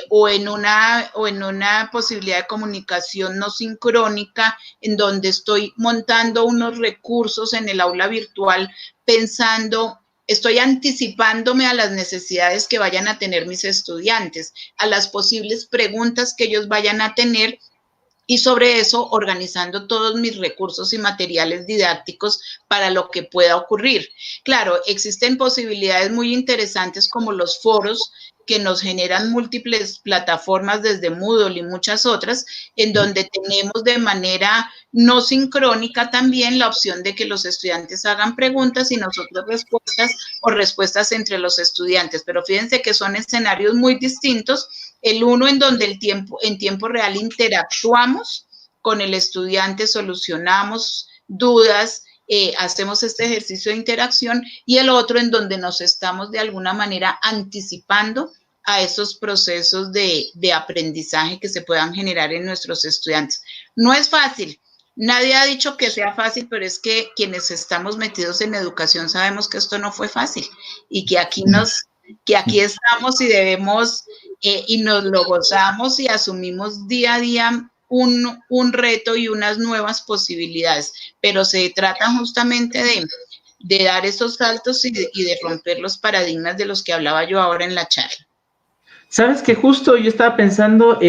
o en una posibilidad de comunicación no sincrónica, en donde estoy montando unos recursos en el aula virtual, estoy anticipándome a las necesidades que vayan a tener mis estudiantes, a las posibles preguntas que ellos vayan a tener, y sobre eso organizando todos mis recursos y materiales didácticos para lo que pueda ocurrir. Claro, existen posibilidades muy interesantes como los foros, que nos generan múltiples plataformas desde Moodle y muchas otras, en donde tenemos de manera no sincrónica también la opción de que los estudiantes hagan preguntas y nosotros respuestas, o respuestas entre los estudiantes. Pero fíjense que son escenarios muy distintos. El uno en donde en tiempo real interactuamos con el estudiante, solucionamos dudas, hacemos este ejercicio de interacción, y el otro en donde nos estamos de alguna manera anticipando a esos procesos de aprendizaje que se puedan generar en nuestros estudiantes. No es fácil, nadie ha dicho que sea fácil, pero es que quienes estamos metidos en educación sabemos que esto no fue fácil y que aquí estamos y debemos, y nos lo gozamos y asumimos día a día un reto y unas nuevas posibilidades, pero se trata justamente de dar esos saltos y de romper los paradigmas de los que hablaba yo ahora en la charla. Sabes que justo yo estaba pensando,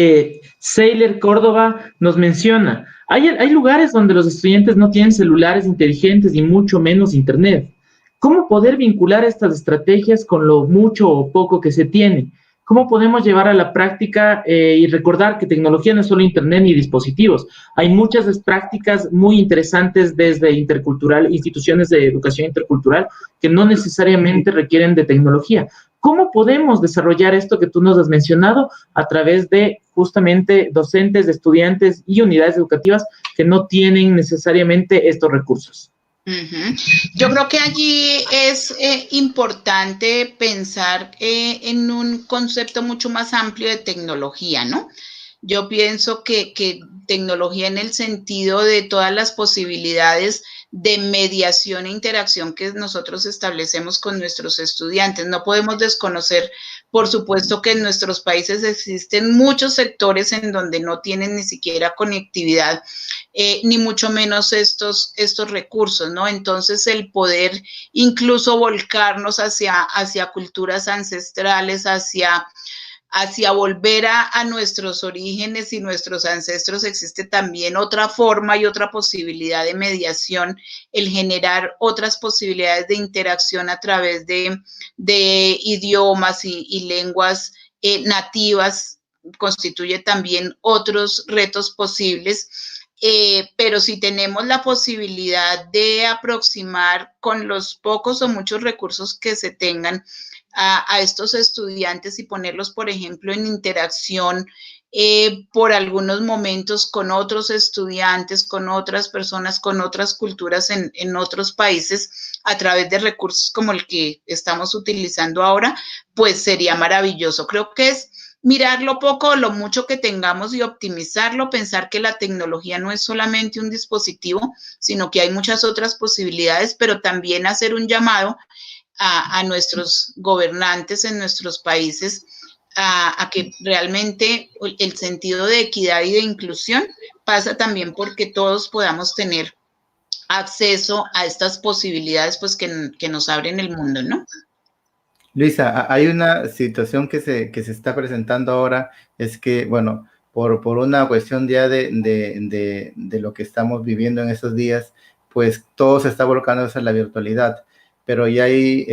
Sailor Córdoba nos menciona, hay lugares donde los estudiantes no tienen celulares inteligentes y mucho menos internet. ¿Cómo poder vincular estas estrategias con lo mucho o poco que se tiene? ¿Cómo podemos llevar a la práctica y recordar que tecnología no es solo internet ni dispositivos? Hay muchas prácticas muy interesantes desde instituciones de educación intercultural que no necesariamente requieren de tecnología. ¿Cómo podemos desarrollar esto que tú nos has mencionado a través de justamente docentes, estudiantes y unidades educativas que no tienen necesariamente estos recursos? Yo creo que allí es importante pensar en un concepto mucho más amplio de tecnología, ¿no? Yo pienso que tecnología en el sentido de todas las posibilidades de mediación e interacción que nosotros establecemos con nuestros estudiantes. No podemos desconocer, por supuesto, que en nuestros países existen muchos sectores en donde no tienen ni siquiera conectividad, ni mucho menos estos recursos, ¿no? Entonces, el poder incluso volcarnos hacia culturas ancestrales, hacia volver a nuestros orígenes y nuestros ancestros, existe también otra forma y otra posibilidad de mediación, el generar otras posibilidades de interacción a través de idiomas y lenguas nativas, constituye también otros retos posibles. Pero si tenemos la posibilidad de aproximar con los pocos o muchos recursos que se tengan a estos estudiantes y ponerlos, por ejemplo, en interacción por algunos momentos con otros estudiantes, con otras personas, con otras culturas en otros países, a través de recursos como el que estamos utilizando ahora, pues sería maravilloso. Creo que es mirar lo poco o lo mucho que tengamos y optimizarlo, pensar que la tecnología no es solamente un dispositivo, sino que hay muchas otras posibilidades, pero también hacer un llamado a nuestros gobernantes en nuestros países a que realmente el sentido de equidad y de inclusión pasa también porque todos podamos tener acceso a estas posibilidades pues que nos abren el mundo, ¿no? Luisa, hay una situación que se está presentando ahora, es que, bueno, por una cuestión ya de lo que estamos viviendo en estos días, pues todo se está volcando hacia la virtualidad, pero ya hay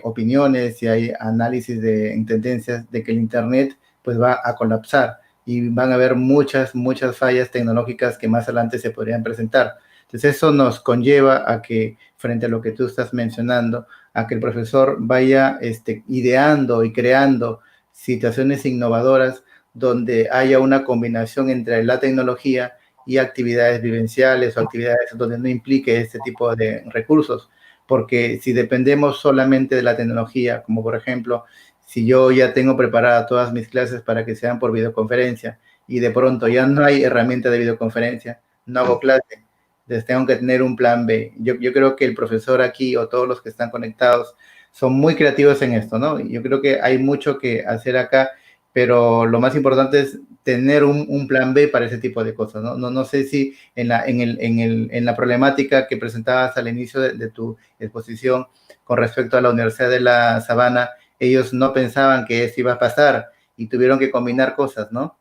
opiniones y hay análisis en tendencias de que el Internet pues va a colapsar y van a haber muchas fallas tecnológicas que más adelante se podrían presentar. Entonces eso nos conlleva a que, frente a lo que tú estás mencionando, a que el profesor vaya ideando y creando situaciones innovadoras donde haya una combinación entre la tecnología y actividades vivenciales o actividades donde no implique este tipo de recursos, porque si dependemos solamente de la tecnología, como por ejemplo, si yo ya tengo preparadas todas mis clases para que sean por videoconferencia y de pronto ya no hay herramienta de videoconferencia, no hago clase, entonces tengo que tener un plan B. Yo creo que el profesor aquí o todos los que están conectados son muy creativos en esto, ¿no? Yo creo que hay mucho que hacer acá, pero lo más importante es tener un plan B para ese tipo de cosas, ¿no? No sé si en la problemática que presentabas al inicio de tu exposición con respecto a la Universidad de La Sabana, ellos no pensaban que eso iba a pasar y tuvieron que combinar cosas, ¿no?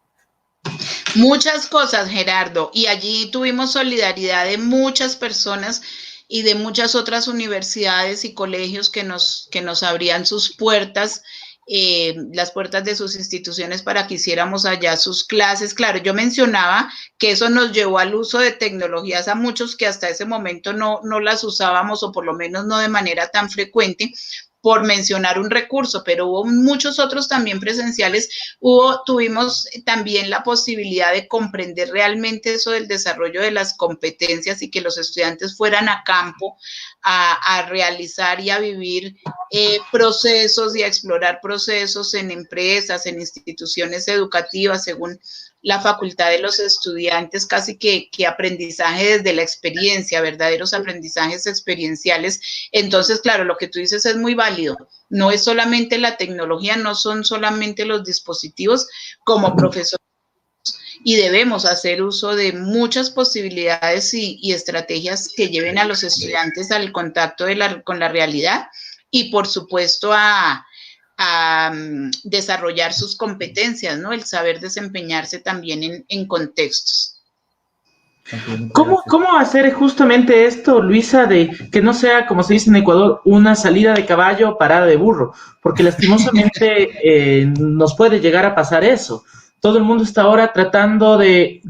Muchas cosas, Gerardo, y allí tuvimos solidaridad de muchas personas y de muchas otras universidades y colegios que nos abrían sus puertas, las puertas de sus instituciones para que hiciéramos allá sus clases. Claro, yo mencionaba que eso nos llevó al uso de tecnologías a muchos que hasta ese momento no las usábamos, o por lo menos no de manera tan frecuente, por mencionar un recurso, pero hubo muchos otros también presenciales. Tuvimos también la posibilidad de comprender realmente eso del desarrollo de las competencias y que los estudiantes fueran a campo a realizar y a vivir procesos y a explorar procesos en empresas, en instituciones educativas, según la facultad de los estudiantes, casi que aprendizaje desde la experiencia, verdaderos aprendizajes experienciales. Entonces, claro, lo que tú dices es muy válido. No es solamente la tecnología, no son solamente los dispositivos. Como profesor, y debemos hacer uso de muchas posibilidades y estrategias que lleven a los estudiantes al contacto con la realidad y, por supuesto, a desarrollar sus competencias, ¿no? El saber desempeñarse también en contextos. ¿Cómo hacer justamente esto, Luisa, de que no sea, como se dice en Ecuador, una salida de caballo, parada de burro? Porque lastimosamente nos puede llegar a pasar eso. Todo el mundo está ahora tratando de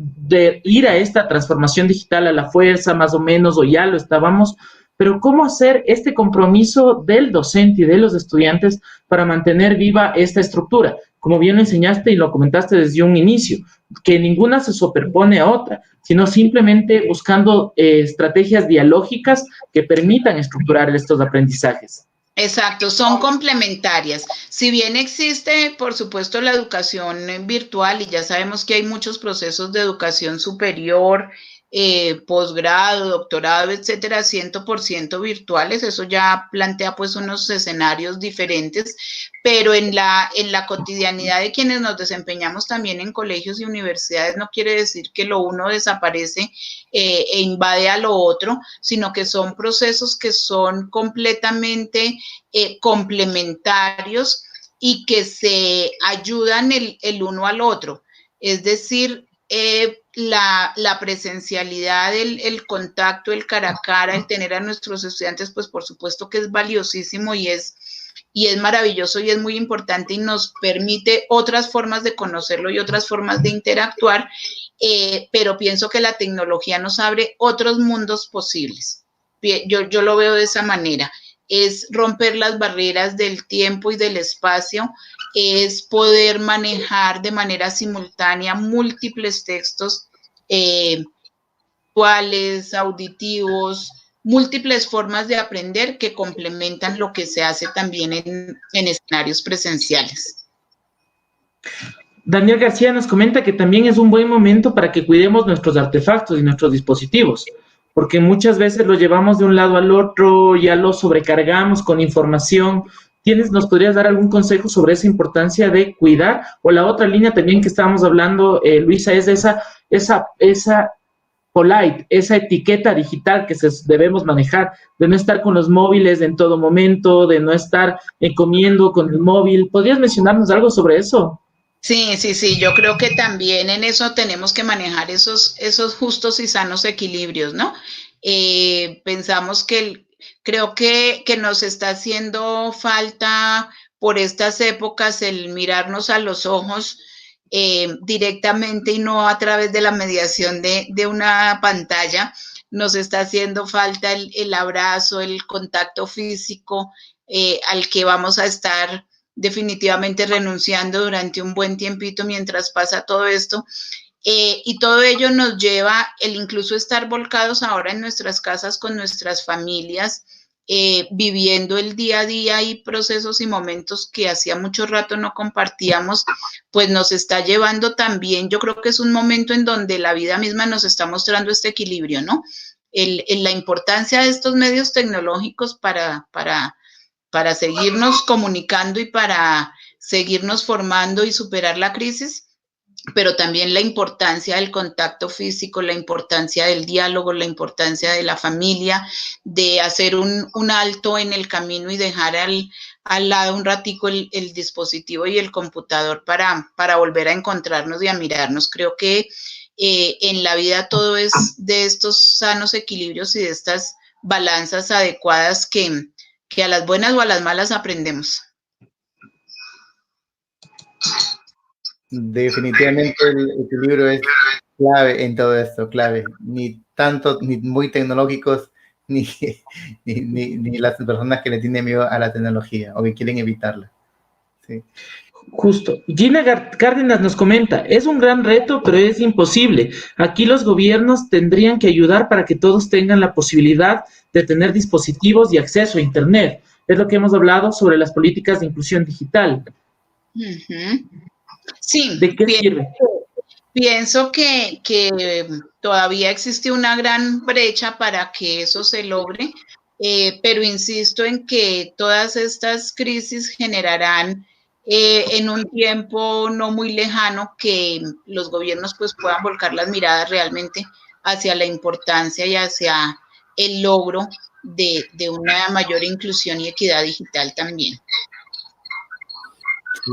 ir a esta transformación digital a la fuerza, más o menos, o ya lo estábamos, pero ¿cómo hacer este compromiso del docente y de los estudiantes para mantener viva esta estructura? Como bien lo enseñaste y lo comentaste desde un inicio, que ninguna se superpone a otra, sino simplemente buscando estrategias dialógicas que permitan estructurar estos aprendizajes. Exacto, son complementarias. Si bien existe, por supuesto, la educación virtual, y ya sabemos que hay muchos procesos de educación superior, posgrado, doctorado, etcétera, 100% virtuales, eso ya plantea pues unos escenarios diferentes, pero en la cotidianidad de quienes nos desempeñamos también en colegios y universidades, no quiere decir que lo uno desaparece e invade a lo otro, sino que son procesos que son completamente complementarios y que se ayudan el uno al otro. Es decir, la presencialidad, el contacto, el cara a cara, el tener a nuestros estudiantes, pues por supuesto que es valiosísimo y es maravilloso y es muy importante y nos permite otras formas de conocerlo y otras formas de interactuar, pero pienso que la tecnología nos abre otros mundos posibles. Yo lo veo de esa manera. Es romper las barreras del tiempo y del espacio, es poder manejar de manera simultánea múltiples textos visuales, auditivos, múltiples formas de aprender que complementan lo que se hace también en escenarios presenciales. Daniel García nos comenta que también es un buen momento para que cuidemos nuestros artefactos y nuestros dispositivos, porque muchas veces los llevamos de un lado al otro, ya los sobrecargamos con información. ¿Nos podrías dar algún consejo sobre esa importancia de cuidar? O la otra línea también que estábamos hablando, Luisa, es de esa polite, esa etiqueta digital que debemos manejar, de no estar con los móviles en todo momento, de no estar comiendo con el móvil. ¿Podrías mencionarnos algo sobre eso? Sí, yo creo que también en eso tenemos que manejar esos justos y sanos equilibrios, ¿no? Pensamos creo que nos está haciendo falta por estas épocas el mirarnos a los ojos directamente y no a través de la mediación de una pantalla. Nos está haciendo falta el abrazo, el contacto físico al que vamos a estar definitivamente renunciando durante un buen tiempito mientras pasa todo esto. Y todo ello nos lleva el incluso estar volcados ahora en nuestras casas con nuestras familias, viviendo el día a día y procesos y momentos que hacía mucho rato no compartíamos, pues nos está llevando también, yo creo que es un momento en donde la vida misma nos está mostrando este equilibrio, ¿no? La importancia de estos medios tecnológicos para seguirnos comunicando y para seguirnos formando y superar la crisis, pero también la importancia del contacto físico, la importancia del diálogo, la importancia de la familia, de hacer un alto en el camino y dejar al lado un ratico el dispositivo y el computador para volver a encontrarnos y a mirarnos. Creo que en la vida todo es de estos sanos equilibrios y de estas balanzas adecuadas que a las buenas o a las malas aprendemos. Definitivamente el equilibrio es clave en todo esto, clave. Ni tanto, ni muy tecnológicos, ni las personas que le tienen miedo a la tecnología o que quieren evitarla. Sí. Justo. Gina Cárdenas nos comenta, es un gran reto, pero es imposible. Aquí los gobiernos tendrían que ayudar para que todos tengan la posibilidad de tener dispositivos y acceso a Internet. Es lo que hemos hablado sobre las políticas de inclusión digital. Sí. ¿De qué sirve? Pienso que todavía existe una gran brecha para que eso se logre, pero insisto en que todas estas crisis generarán en un tiempo no muy lejano que los gobiernos pues puedan volcar las miradas realmente hacia la importancia y hacia el logro de una mayor inclusión y equidad digital también. Sí.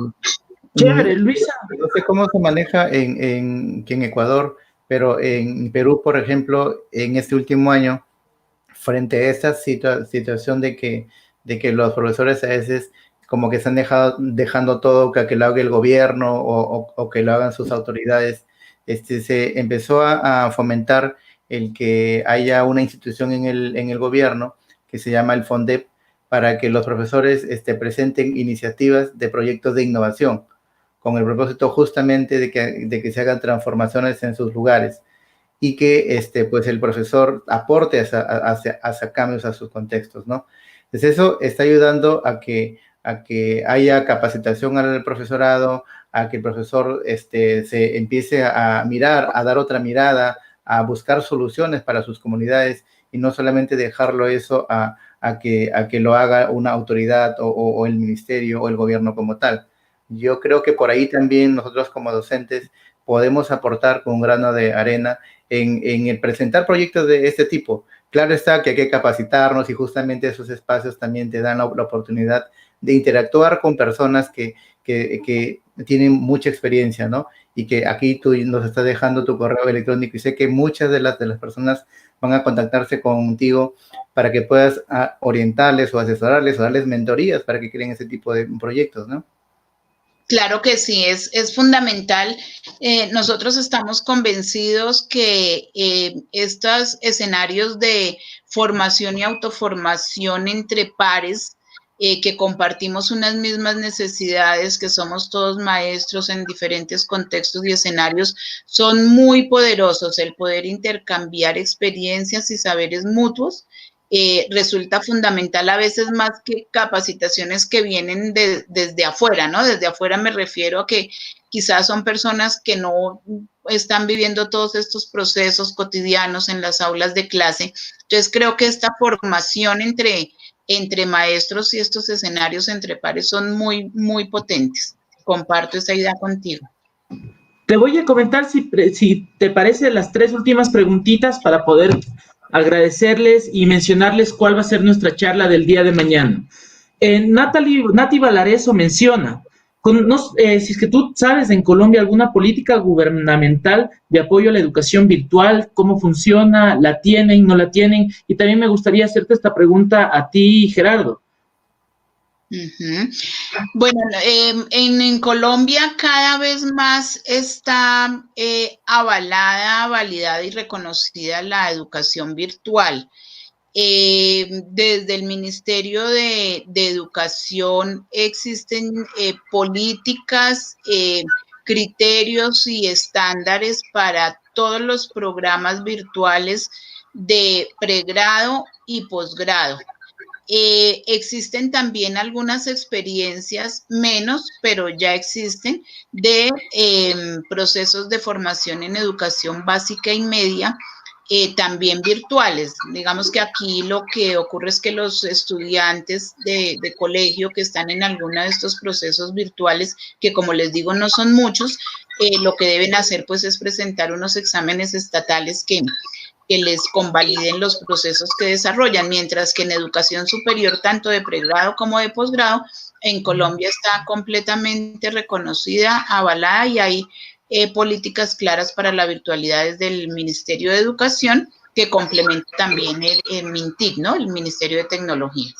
Chévere, Luisa. No sé cómo se maneja en Ecuador, pero en Perú, por ejemplo, en este último año, frente a esta situación de que los profesores a veces como que están dejando todo que lo haga el gobierno o que lo hagan sus autoridades, se empezó a fomentar el que haya una institución en el gobierno que se llama el FONDEP para que los profesores presenten iniciativas de proyectos de innovación, con el propósito justamente de que se hagan transformaciones en sus lugares y que pues el profesor aporte hacia cambios a sus contextos, ¿no? Entonces eso está ayudando a que haya capacitación al profesorado, a que el profesor se empiece a mirar, a dar otra mirada, a buscar soluciones para sus comunidades y no solamente dejarlo eso a que lo haga una autoridad o el ministerio o el gobierno como tal. Yo creo que por ahí también nosotros como docentes podemos aportar con un grano de arena en el presentar proyectos de este tipo. Claro está que hay que capacitarnos y justamente esos espacios también te dan la oportunidad de interactuar con personas que tienen mucha experiencia, ¿no? Y que aquí tú nos estás dejando tu correo electrónico y sé que muchas de las personas van a contactarse contigo para que puedas orientarles o asesorarles o darles mentorías para que creen ese tipo de proyectos, ¿no? Claro que sí, es fundamental. Nosotros estamos convencidos que estos escenarios de formación y autoformación entre pares, que compartimos unas mismas necesidades, que somos todos maestros en diferentes contextos y escenarios, son muy poderosos. El poder intercambiar experiencias y saberes mutuos resulta fundamental, a veces más que capacitaciones que vienen desde afuera, ¿no? Desde afuera me refiero a que quizás son personas que no están viviendo todos estos procesos cotidianos en las aulas de clase. Entonces creo que esta formación entre maestros y estos escenarios entre pares son muy, muy potentes. Comparto esa idea contigo. Te voy a comentar si te parece las 3 últimas preguntitas para poder agradecerles y mencionarles cuál va a ser nuestra charla del día de mañana. Nati Valareso menciona, si es que tú sabes en Colombia alguna política gubernamental de apoyo a la educación virtual, cómo funciona, la tienen, no la tienen, y también me gustaría hacerte esta pregunta a ti, Gerardo. Bueno, en Colombia cada vez más está avalada, validada y reconocida la educación virtual. Desde el Ministerio de Educación existen políticas criterios y estándares para todos los programas virtuales de pregrado y posgrado. Existen también algunas experiencias, menos, pero ya existen, de procesos de formación en educación básica y media, también virtuales. Digamos que aquí lo que ocurre es que los estudiantes de colegio que están en alguno de estos procesos virtuales, que como les digo no son muchos, lo que deben hacer pues es presentar unos exámenes estatales que les convaliden los procesos que desarrollan, mientras que en educación superior, tanto de pregrado como de posgrado, en Colombia está completamente reconocida, avalada, y hay políticas claras para la virtualidad desde el Ministerio de Educación, que complementa también el MINTIC, ¿no? El Ministerio de Tecnología.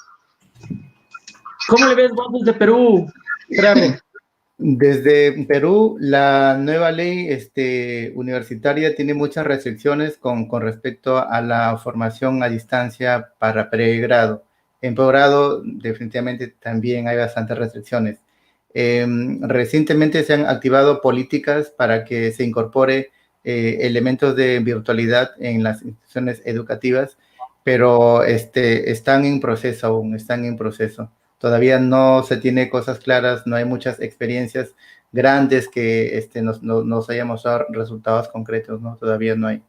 ¿Cómo le ves vos desde Perú, Gerardo? Desde Perú, la nueva ley universitaria tiene muchas restricciones con respecto a la formación a distancia para pregrado. En posgrado, definitivamente también hay bastantes restricciones. Recientemente se han activado políticas para que se incorpore elementos de virtualidad en las instituciones educativas, pero están en proceso aún, están en proceso. Todavía no se tiene cosas claras, no hay muchas experiencias grandes que nos hayan mostrado resultados concretos, ¿no? Todavía no hay.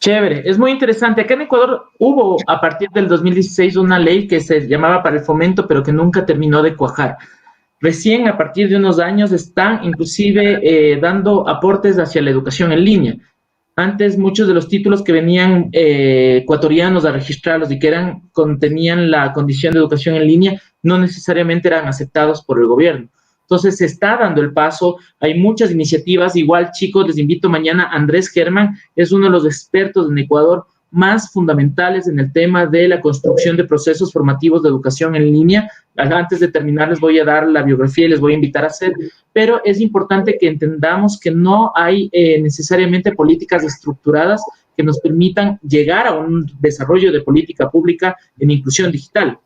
Chévere, es muy interesante. Acá en Ecuador hubo a partir del 2016 una ley que se llamaba para el fomento, pero que nunca terminó de cuajar. Recién a partir de unos años están inclusive dando aportes hacia la educación en línea. Antes muchos de los títulos que venían ecuatorianos a registrarlos y que contenían la condición de educación en línea no necesariamente eran aceptados por el gobierno. Entonces se está dando el paso, hay muchas iniciativas. Igual, chicos, les invito mañana. Andrés Germán es uno de los expertos en Ecuador más fundamentales en el tema de la construcción de procesos formativos de educación en línea. Antes de terminar les voy a dar la biografía y les voy a invitar a hacer, pero es importante que entendamos que no hay necesariamente políticas estructuradas que nos permitan llegar a un desarrollo de política pública en inclusión digital.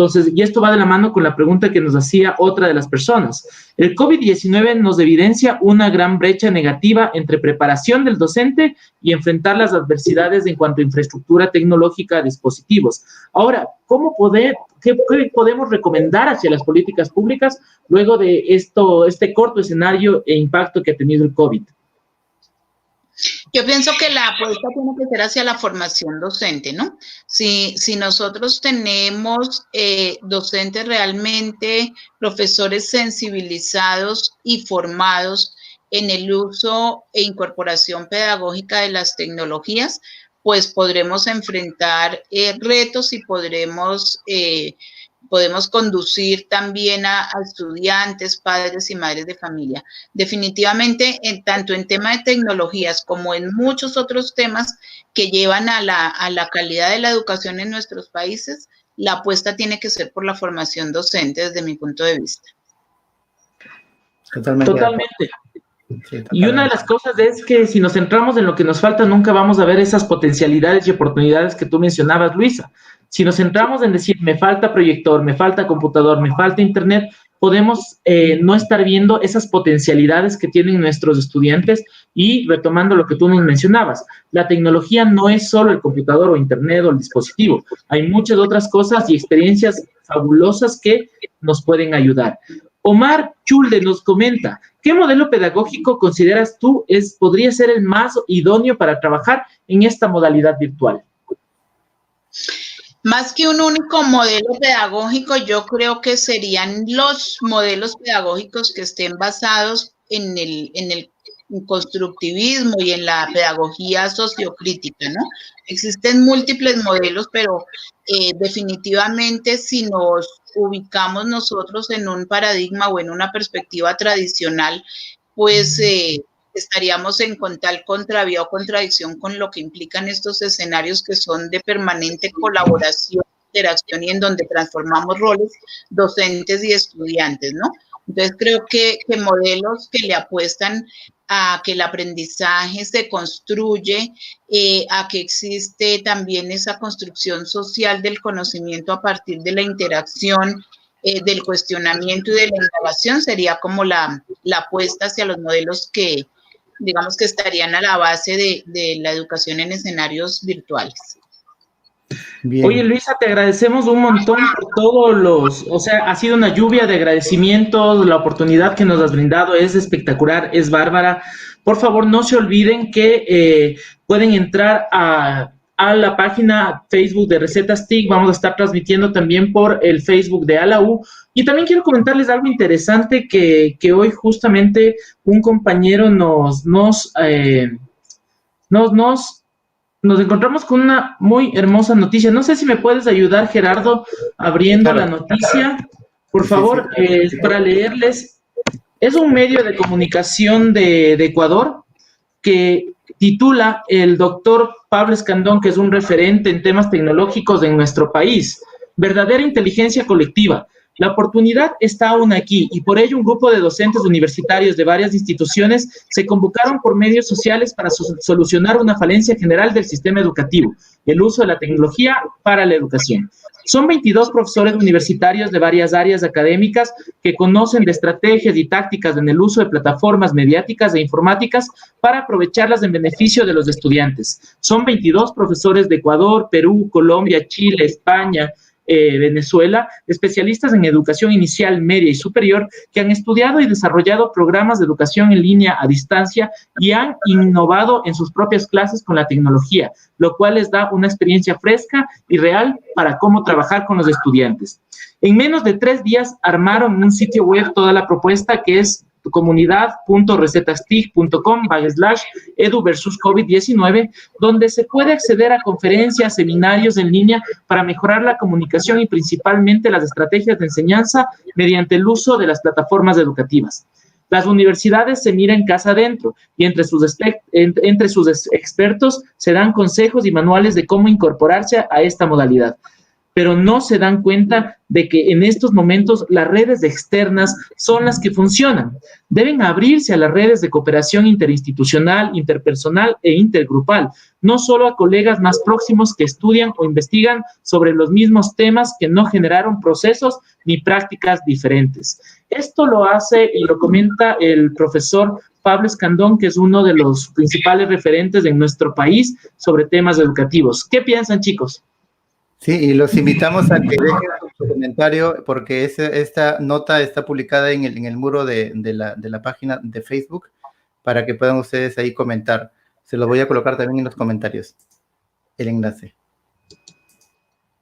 Entonces, y esto va de la mano con la pregunta que nos hacía otra de las personas. El COVID-19 nos evidencia una gran brecha negativa entre preparación del docente y enfrentar las adversidades en cuanto a infraestructura tecnológica, dispositivos. Ahora, ¿qué podemos recomendar hacia las políticas públicas luego de este corto escenario e impacto que ha tenido el COVID? Yo pienso que la apuesta tiene que ser hacia la formación docente, ¿no? Si nosotros tenemos docentes realmente, profesores sensibilizados y formados en el uso e incorporación pedagógica de las tecnologías, pues podremos enfrentar retos y podemos conducir también a estudiantes, padres y madres de familia. Definitivamente, tanto en tema de tecnologías como en muchos otros temas que llevan a la calidad de la educación en nuestros países, la apuesta tiene que ser por la formación docente desde mi punto de vista. Totalmente. Sí, y una de las cosas es que si nos centramos en lo que nos falta, nunca vamos a ver esas potencialidades y oportunidades que tú mencionabas, Luisa. Si nos centramos en decir, me falta proyector, me falta computador, me falta internet, podemos no estar viendo esas potencialidades que tienen nuestros estudiantes. Y retomando lo que tú nos mencionabas, la tecnología no es solo el computador o internet o el dispositivo. Hay muchas otras cosas y experiencias fabulosas que nos pueden ayudar. Omar Chulde nos comenta, ¿qué modelo pedagógico consideras tú podría ser el más idóneo para trabajar en esta modalidad virtual? Más que un único modelo pedagógico, yo creo que serían los modelos pedagógicos que estén basados en el constructivismo y en la pedagogía sociocrítica, ¿no? Existen múltiples modelos, pero definitivamente si nos ubicamos nosotros en un paradigma o en una perspectiva tradicional, pues estaríamos en tal contravía o contradicción con lo que implican estos escenarios que son de permanente colaboración, interacción y en donde transformamos roles docentes y estudiantes, ¿no? Entonces creo que modelos que le apuestan a que el aprendizaje se construye, a que existe también esa construcción social del conocimiento a partir de la interacción del cuestionamiento y de la indagación sería como la apuesta hacia los modelos que, digamos, que estarían a la base de la educación en escenarios virtuales. Bien. Oye, Luisa, te agradecemos un montón por todos o sea, ha sido una lluvia de agradecimientos, la oportunidad que nos has brindado es espectacular, es bárbara. Por favor, no se olviden que pueden entrar a la página Facebook de Recetas TIC, vamos a estar transmitiendo también por el Facebook de ALAU, y también quiero comentarles algo interesante que hoy justamente un compañero nos encontramos con una muy hermosa noticia. No sé si me puedes ayudar, Gerardo, abriendo la noticia, por favor, para leerles. Es un medio de comunicación de Ecuador que titula el doctor Pablo Escandón, que es un referente en temas tecnológicos en nuestro país. Verdadera inteligencia colectiva. La oportunidad está aún aquí y por ello un grupo de docentes universitarios de varias instituciones se convocaron por medios sociales para solucionar una falencia general del sistema educativo, el uso de la tecnología para la educación. Son 22 profesores universitarios de varias áreas académicas que conocen de estrategias y tácticas en el uso de plataformas mediáticas e informáticas para aprovecharlas en beneficio de los estudiantes. Son 22 profesores de Ecuador, Perú, Colombia, Chile, España, Venezuela, especialistas en educación inicial, media y superior, que han estudiado y desarrollado programas de educación en línea a distancia y han innovado en sus propias clases con la tecnología, lo cual les da una experiencia fresca y real para cómo trabajar con los estudiantes. En menos de 3 días armaron en un sitio web toda la propuesta que es comunidad.recetastic.com/edu versus COVID-19, donde se puede acceder a conferencias, seminarios en línea para mejorar la comunicación y principalmente las estrategias de enseñanza mediante el uso de las plataformas educativas. Las universidades se miran casa adentro y entre sus expertos se dan consejos y manuales de cómo incorporarse a esta modalidad, pero no se dan cuenta de que en estos momentos las redes externas son las que funcionan. Deben abrirse a las redes de cooperación interinstitucional, interpersonal e intergrupal, no solo a colegas más próximos que estudian o investigan sobre los mismos temas que no generaron procesos ni prácticas diferentes. Esto lo hace y lo comenta el profesor Pablo Escandón, que es uno de los principales referentes en nuestro país sobre temas educativos. ¿Qué piensan, chicos? Sí, y los invitamos a que dejen su comentario porque esta nota está publicada en el muro de la página de Facebook para que puedan ustedes ahí comentar. Se lo voy a colocar también en los comentarios, el enlace.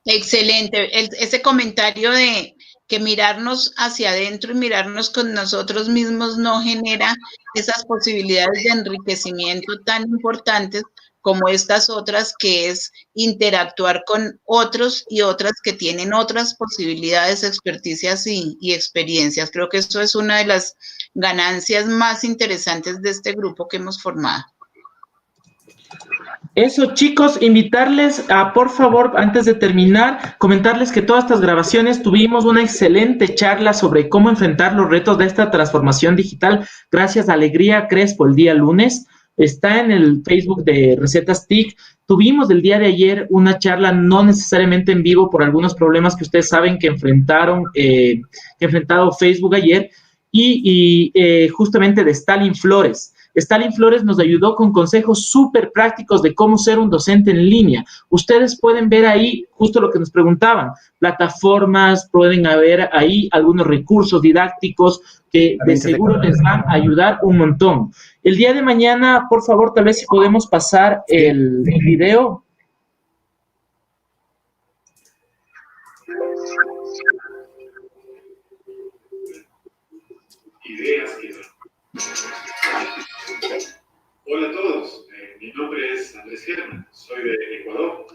Excelente. Ese comentario de que mirarnos hacia adentro y mirarnos con nosotros mismos no genera esas posibilidades de enriquecimiento tan importantes como estas otras, que es interactuar con otros y otras que tienen otras posibilidades, experticias y experiencias. Creo que eso es una de las ganancias más interesantes de este grupo que hemos formado. Eso, chicos, invitarles a, por favor, antes de terminar, comentarles que todas estas grabaciones tuvimos una excelente charla sobre cómo enfrentar los retos de esta transformación digital gracias a Alegría Crespo el día lunes. Está en el Facebook de Recetas TIC. Tuvimos el día de ayer una charla no necesariamente en vivo por algunos problemas que ustedes saben que enfrentado Facebook ayer y justamente de Stalin Flores. Stalin Flores nos ayudó con consejos súper prácticos de cómo ser un docente en línea. Ustedes pueden ver ahí justo lo que nos preguntaban, plataformas, pueden ver ahí algunos recursos didácticos que de seguro les van a ayudar un montón. El día de mañana, por favor, tal vez si podemos pasar el video. Ideas que Hola a todos, mi nombre es Andrés Germán, soy de Ecuador,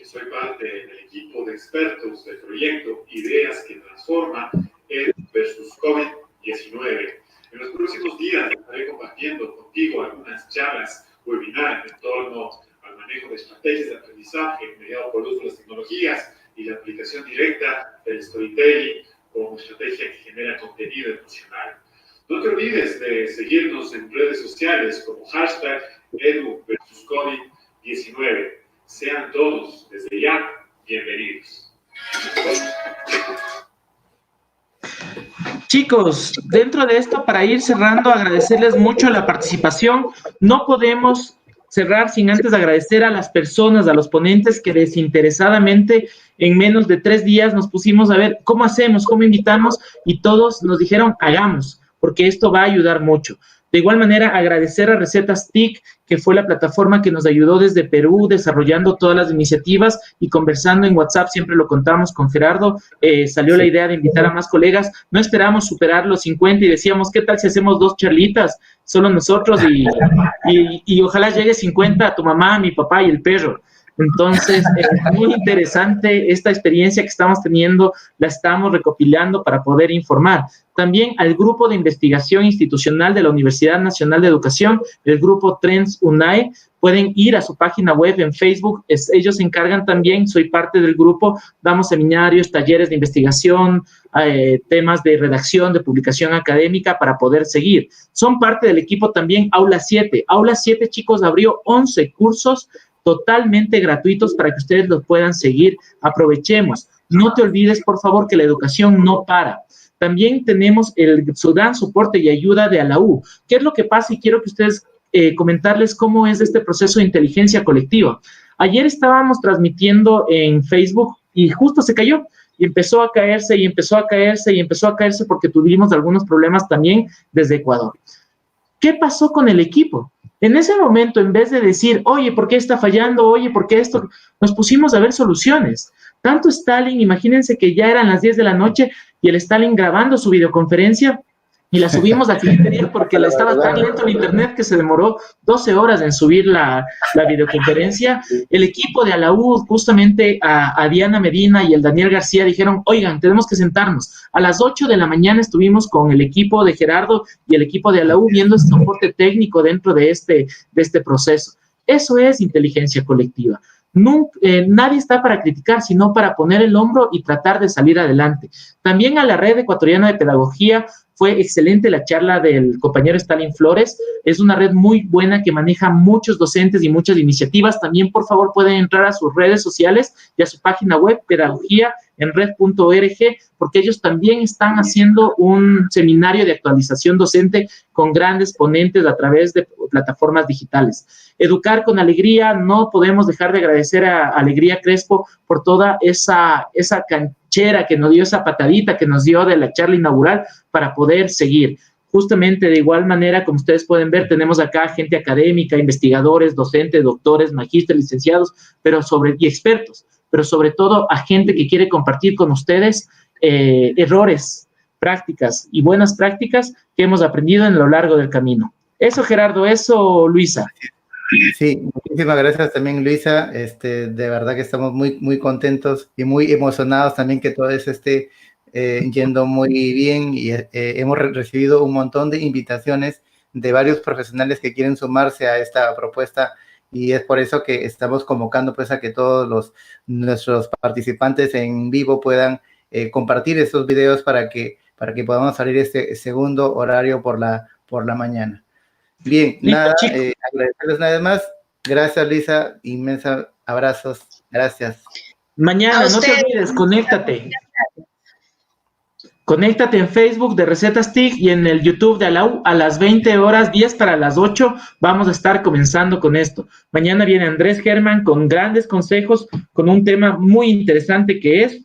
soy parte del equipo de expertos del proyecto Ideas que Transforman EDU versus COVID-19. En los próximos días estaré compartiendo contigo algunas charlas, webinars en torno al manejo de estrategias de aprendizaje mediado por el uso de las tecnologías y la aplicación directa del storytelling como estrategia que genera contenido emocional. No te olvides de seguirnos en redes sociales como #Edu versus COVID-19. Sean todos, desde ya, bienvenidos. Chicos, dentro de esto, para ir cerrando, agradecerles mucho la participación. No podemos cerrar sin antes agradecer a las personas, a los ponentes que desinteresadamente en menos de 3 días nos pusimos a ver cómo hacemos, cómo invitamos, y todos nos dijeron hagamos, porque esto va a ayudar mucho. De igual manera, agradecer a Recetas TIC, que fue la plataforma que nos ayudó desde Perú, desarrollando todas las iniciativas y conversando en WhatsApp, siempre lo contamos con Gerardo, salió la idea de invitar a más colegas, no esperamos superar los 50 y decíamos, ¿qué tal si hacemos 2 charlitas, solo nosotros, y ojalá llegue 50 a tu mamá, a mi papá y el perro? Entonces, muy interesante esta experiencia que estamos teniendo, la estamos recopilando para poder informar. También al grupo de investigación institucional de la Universidad Nacional de Educación, el grupo Trends UNAE, pueden ir a su página web en Facebook, ellos se encargan también, soy parte del grupo, damos seminarios, talleres de investigación, temas de redacción, de publicación académica para poder seguir. Son parte del equipo también Aula 7. Aula 7, chicos, abrió 11 cursos totalmente gratuitos para que ustedes los puedan seguir. Aprovechemos. No te olvides, por favor, que la educación no para. También tenemos el Sudán Soporte y Ayuda de ALAU. ¿Qué es lo que pasa? Y quiero que ustedes comentarles cómo es este proceso de inteligencia colectiva. Ayer estábamos transmitiendo en Facebook y justo se cayó y empezó a caerse y empezó a caerse y empezó a caerse porque tuvimos algunos problemas también desde Ecuador. ¿Qué pasó con el equipo? En ese momento, en vez de decir, oye, ¿por qué está fallando? Oye, ¿por qué esto? Nos pusimos a ver soluciones. Tanto Stalin, imagínense que ya eran las 10 de la noche y el Stalin grabando su videoconferencia y la subimos a Twitter porque estaba tan lento el internet que se demoró 12 horas en subir la videoconferencia. El equipo de ALAU, justamente a Diana Medina y el Daniel García dijeron, oigan, tenemos que sentarnos. A las 8 de la mañana estuvimos con el equipo de Gerardo y el equipo de ALAU viendo el soporte técnico dentro de este proceso. Eso es inteligencia colectiva. Nadie está para criticar, sino para poner el hombro y tratar de salir adelante. También a la Red Ecuatoriana de Pedagogía fue excelente la charla del compañero Stalin Flores. Es una red muy buena que maneja muchos docentes y muchas iniciativas. También, por favor, pueden entrar a sus redes sociales y a su página web, pedagogiaenred.org, porque ellos también están haciendo un seminario de actualización docente con grandes ponentes a través de plataformas digitales. Educar con Alegría, no podemos dejar de agradecer a Alegría Crespo por toda esa canchera que nos dio, esa patadita que nos dio de la charla inaugural para poder seguir. Justamente de igual manera, como ustedes pueden ver, tenemos acá gente académica, investigadores, docentes, doctores, magísteres, licenciados, y expertos, pero sobre todo a gente que quiere compartir con ustedes errores, prácticas y buenas prácticas que hemos aprendido en lo largo del camino. Eso, Gerardo, eso, Luisa. Sí, muchísimas gracias también, Luisa. De verdad que estamos muy, muy contentos y muy emocionados también que todo eso esté yendo muy bien y hemos recibido un montón de invitaciones de varios profesionales que quieren sumarse a esta propuesta y es por eso que estamos convocando pues a que todos nuestros participantes en vivo puedan compartir estos videos para que podamos salir este segundo horario por la mañana. Bien, nada, agradecerles una vez más. Gracias, Luisa. Inmensos abrazos. Gracias. Mañana, no te olvides, conéctate. Conéctate en Facebook de Recetas TIC y en el YouTube de ALAU a las 20 horas, 10 para las 8. Vamos a estar comenzando con esto. Mañana viene Andrés Germán con grandes consejos, con un tema muy interesante que es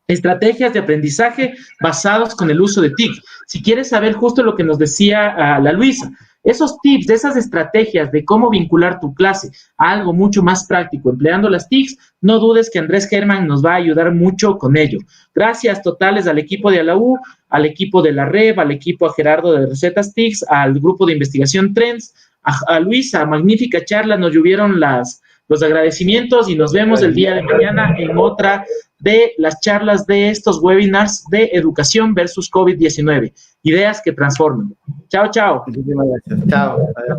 estrategias de aprendizaje basados con el uso de TIC. Si quieres saber justo lo que nos decía la Luisa, esos tips, esas estrategias de cómo vincular tu clase a algo mucho más práctico empleando las TICs, no dudes que Andrés Germán nos va a ayudar mucho con ello. Gracias totales al equipo de ALAU, al equipo de la REB, al equipo a Gerardo de Recetas TICs, al grupo de investigación Trends, a Luisa, magnífica charla, nos llovieron los agradecimientos y nos vemos el día de mañana en otra de las charlas de estos webinars de educación versus COVID-19. Ideas que transforman. Chao, chao. Muchísimas gracias. Chao. Adiós.